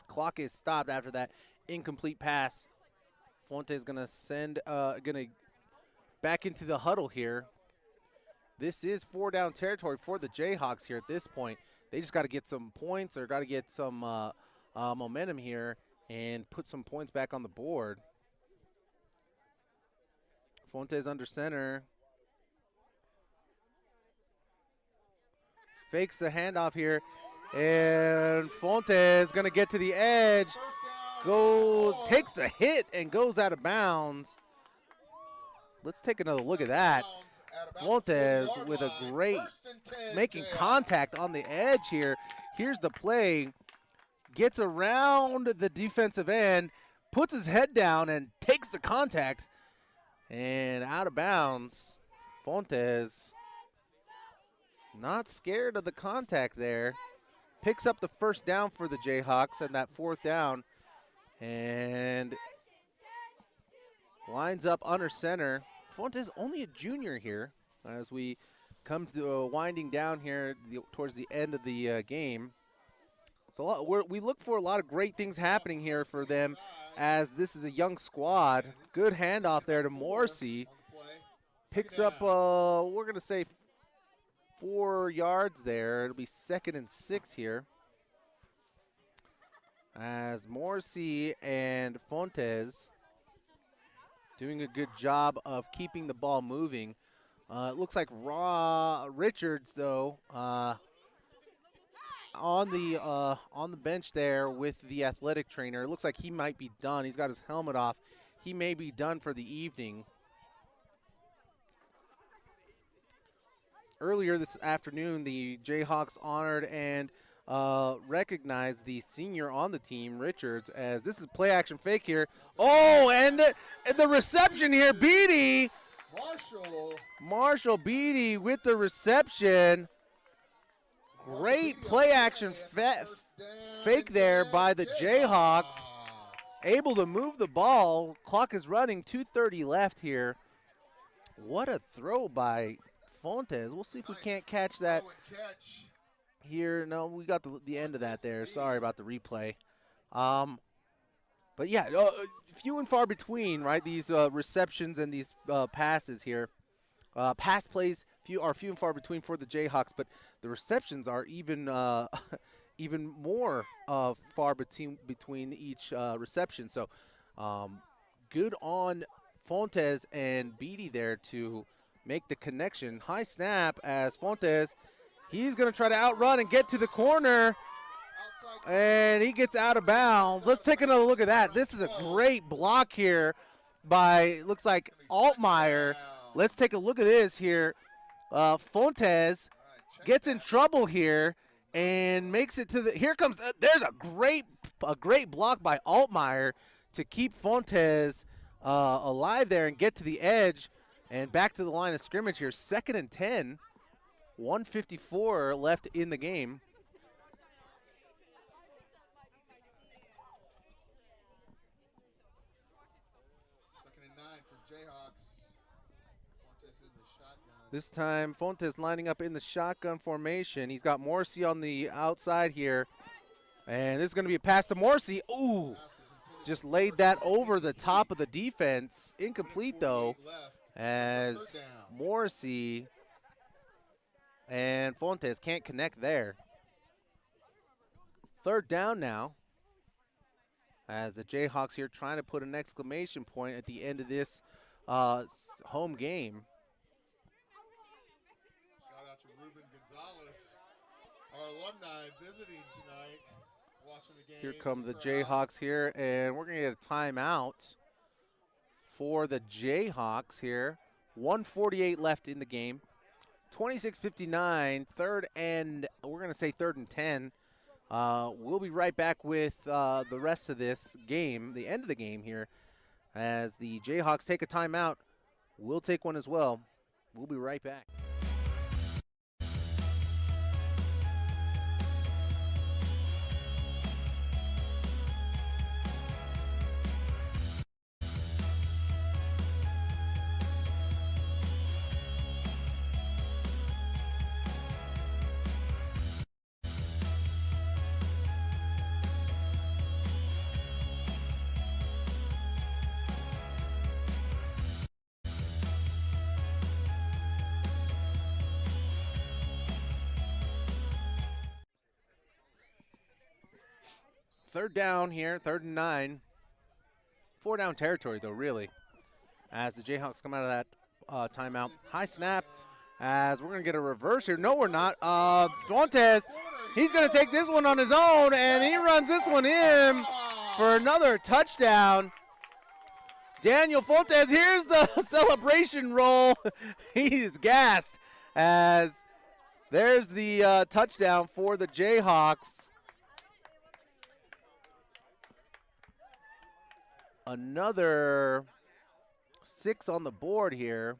Clock is stopped after that incomplete pass. Fuentes going to send, back into the huddle here. This is 4-down territory for the Jayhawks here at this point. They just got to get some points or got to get some momentum here and put some points back on the board. Fuentes under center. Fakes the handoff here. And Fuentes going to get to the edge. Takes the hit and goes out of bounds. Let's take another look at that. Fuentes with a great, making contact on the edge here. Here's the play. Gets around the defensive end, puts his head down and takes the contact. And out of bounds. Fuentes not scared of the contact there. Picks up the 1st down for the Jayhawks and that 4th down. And lines up under center. Fuentes only a junior here as we come to winding down here towards the end of the game. So we look for a lot of great things happening here for them as this is a young squad. Good handoff there to Morrissey. Picks up, we're going to say 4 yards there. It'll be 2nd and 6 here. As Morrissey and Fuentes doing a good job of keeping the ball moving. It looks like Richards, though, on the bench there with the athletic trainer. It looks like he might be done. He's got his helmet off. He may be done for the evening. Earlier this afternoon, the Jayhawks honored and recognized the senior on the team, Richards, as this is play action fake here. Oh, and the reception here, Beatty. Marshall Beatty with the reception. Great play action fake there by the Jayhawks. able to move the ball. Clock is running, 2:30 left here. What a throw by Fontes. We'll see if we can't catch that here. No, we got the end of that there. Sorry about the replay. But yeah, few and far between, right? These receptions and these passes here. Pass plays few and far between for the Jayhawks, but the receptions are even even more far between each reception. So good on Fontes and Beatty there to make the connection. High snap as Fontes. He's going to try to outrun and get to the corner. And he gets out of bounds. Let's take another look at that. This is a great block here by, looks like, Altmaier. Let's take a look at this here. Fontes gets in trouble here and makes it to the, here comes, there's a great block by Altmaier to keep Fontes alive there and get to the edge and back to the line of scrimmage here. 2nd and 10, 1:54 left in the game. This time, Fontes lining up in the shotgun formation. He's got Morrissey on the outside here. And this is going to be a pass to Morrissey. Ooh, just laid that over the top of the defense. Incomplete, though, as Morrissey and Fontes can't connect there. 3rd down now, as the Jayhawks here trying to put an exclamation point at the end of this home game. Our alumni visiting tonight, watching the game. Here come the Jayhawks here, and we're going to get a timeout for the Jayhawks here. 1:48 left in the game. 26:59, 3rd and, we're going to say 3rd and 10. We'll be right back with the rest of this game, the end of the game here, as the Jayhawks take a timeout. We'll take one as well. We'll be right back. Third down here, 3rd and 9. 4 down territory, though, really, as the Jayhawks come out of that timeout. High snap, as we're going to get a reverse here. No, we're not. Fontes, he's going to take this one on his own, and he runs this one in for another touchdown. Daniel Fontes, here's the celebration roll. He's gassed, as there's the touchdown for the Jayhawks. Another 6 on the board here.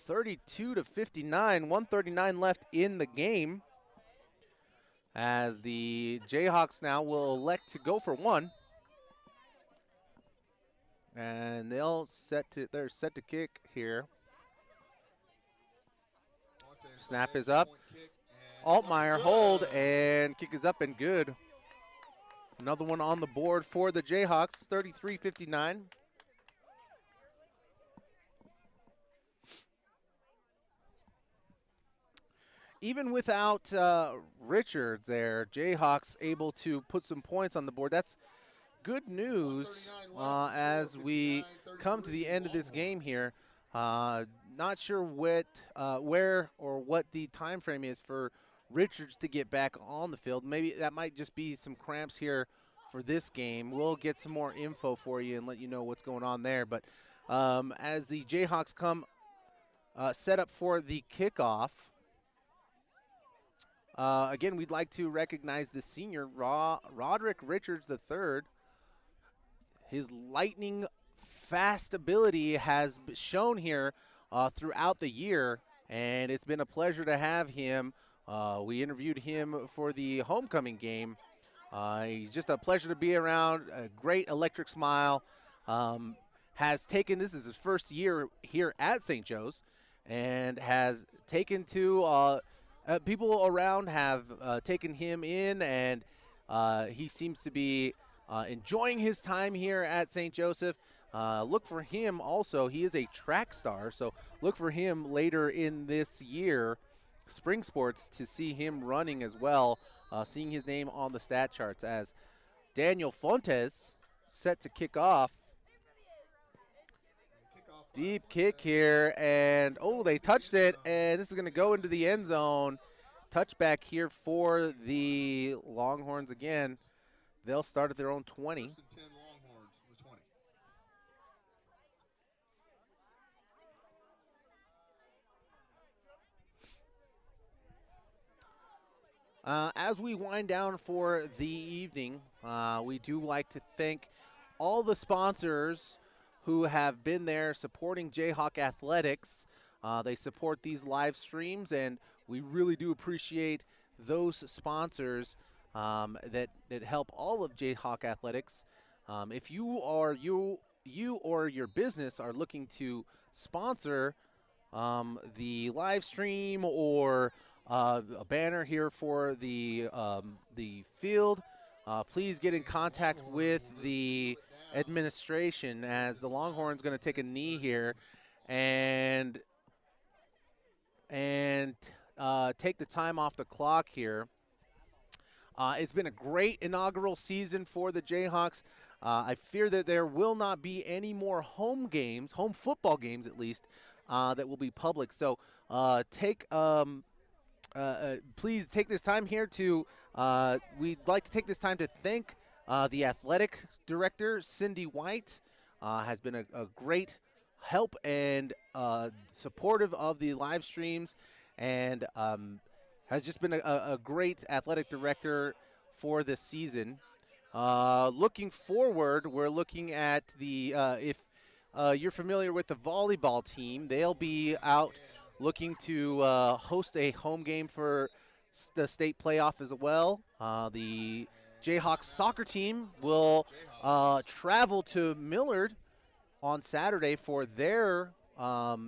32-59, 1:39 left in the game, as the Jayhawks now will elect to go for 1. And they're set to kick here. Snap is up. Altmaier hold, and kick is up and good. Another one on the board for the Jayhawks, 33-59. Even without Richards there, Jayhawks able to put some points on the board. That's good news as we come to the end of this game here. Not sure where or what the time frame is for Richards to get back on the field. Maybe that might just be some cramps here for this game. We'll get some more info for you and let you know what's going on there. But as the Jayhawks come set up for the kickoff, again, we'd like to recognize the senior, Roderick Richards III. His lightning fast ability has shown here throughout the year, and it's been a pleasure to have him. We interviewed him for the homecoming game He's just a pleasure to be around, a great electric smile. Um, has taken, this is his first year here at St. Joe's, and has taken to, people around have taken him in, and he seems to be enjoying his time here at St. Joseph. Look for him also. He is a track star, so look for him later in this year, spring sports, to see him running as well. Seeing his name on the stat charts as Daniel Fontes set to kick off. Deep kick here, and oh, they touched it, and this is going to go into the end zone. Touchback here for the Longhorns again. They'll start at their own 20. First and 10 Longhorns, the 20. As we wind down for the evening, we do like to thank all the sponsors who have been there supporting Jayhawk Athletics. They support these live streams, and we really do appreciate those sponsors that help all of Jayhawk Athletics. If you or your business are looking to sponsor the live stream or a banner here for the field, please get in contact with the administration, as the Longhorns going to take a knee here and take the time off the clock here. It's been a great inaugural season for the Jayhawks. I fear that there will not be any more home games, home football games at least, that will be public. So please take this time here to, we'd like to take this time to thank the athletic director, Cindy White. Has been a great help and supportive of the live streams, and has just been a great athletic director for this season. Looking forward, we're looking at the, if you're familiar with the volleyball team, they'll be out looking to host a home game for the state playoff as well. The Jayhawks soccer team will travel to Millard on Saturday for their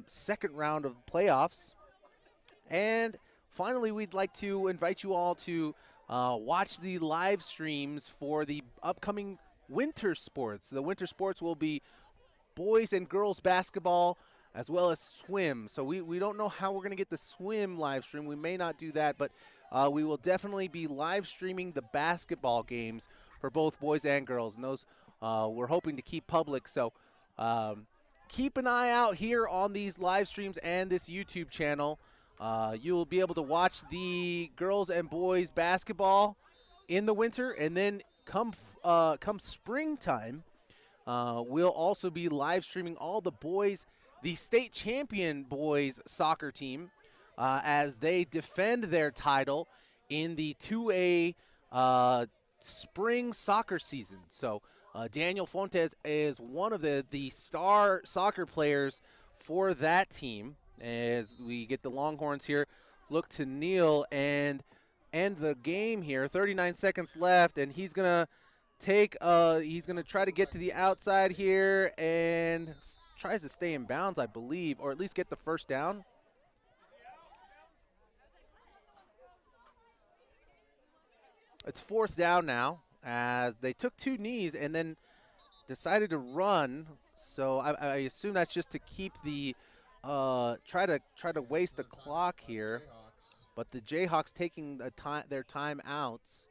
second round of playoffs. And finally, we'd like to invite you all to watch the live streams for the upcoming winter sports. The winter sports will be boys and girls basketball as well as swim. So we don't know how we're going to get the swim live stream. We may not do that, but we will definitely be live streaming the basketball games for both boys and girls. And those we're hoping to keep public. So keep an eye out here on these live streams and this YouTube channel. You'll be able to watch the girls and boys basketball in the winter, and then come springtime, we'll also be live streaming all the boys, the state champion boys soccer team, as they defend their title in the 2A spring soccer season. So Daniel Fontes is one of the star soccer players for that team. As we get the Longhorns here, look to kneel and end the game here. 39 seconds left, and he's gonna try to get to the outside here and tries to stay in bounds, I believe, or at least get the first down. It's fourth down now, as they took two knees and then decided to run. So I assume that's just to keep the try to waste the clock here, but the Jayhawks taking their timeouts.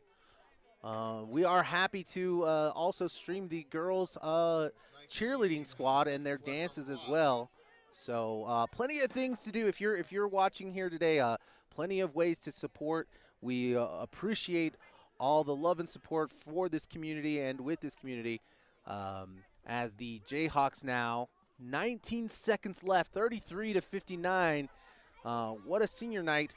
We are happy to also stream the girls cheerleading squad and their dances as well. So plenty of things to do if you're watching here today. Plenty of ways to support. We appreciate all the love and support for this community and with this community, as the Jayhawks now. 19 seconds left, 33-59. What a senior night.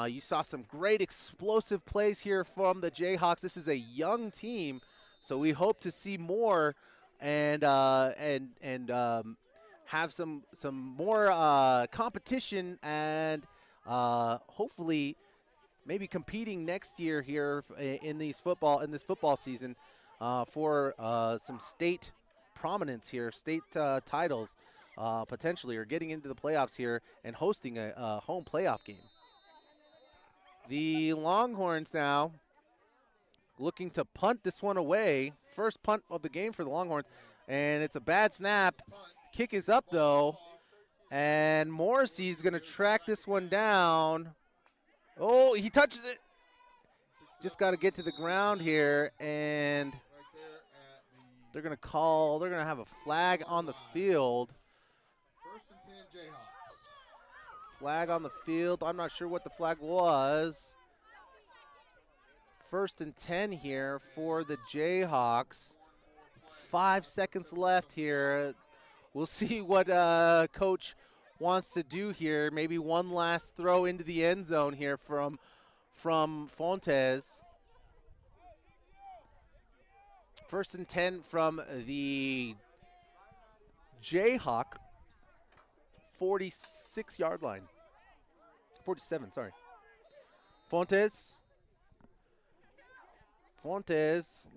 You saw some great explosive plays here from the Jayhawks. This is a young team, so we hope to see more and have some more competition, and hopefully maybe competing next year here in this football season for some state prominence here, state titles potentially, or getting into the playoffs here and hosting a home playoff game. The Longhorns now looking to punt this one away. First punt of the game for the Longhorns, and it's a bad snap. Kick is up though, and Morrissey's going to track this one down. Oh, he touches it. Just got to get to the ground here, and they're going to have a flag on the field. First and 10 Jayhawks. Flag on the field. I'm not sure what the flag was. First and 10 here for the Jayhawks. 5 seconds left here. We'll see what Coach wants to do here. Maybe one last throw into the end zone here from Fontes. First and 10 from the Jayhawk 46-yard line. 47, sorry. Fontes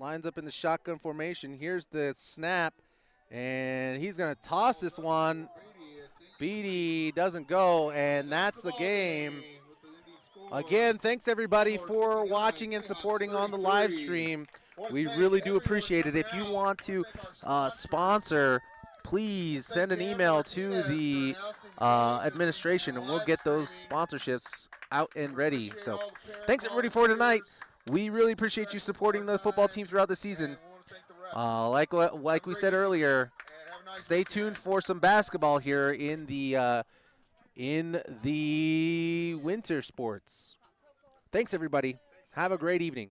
lines up in the shotgun formation. Here's the snap, and he's going to toss this one. Beatty doesn't go, and that's the game. Again, thanks everybody for watching and supporting on the live stream. We really do appreciate it. If you want to sponsor, please send an email to the administration, and we'll get those sponsorships out and ready. So thanks everybody for tonight. We really appreciate you supporting the football team throughout the season. Like we said earlier, stay tuned for some basketball here in the winter sports. Thanks everybody. Have a great evening.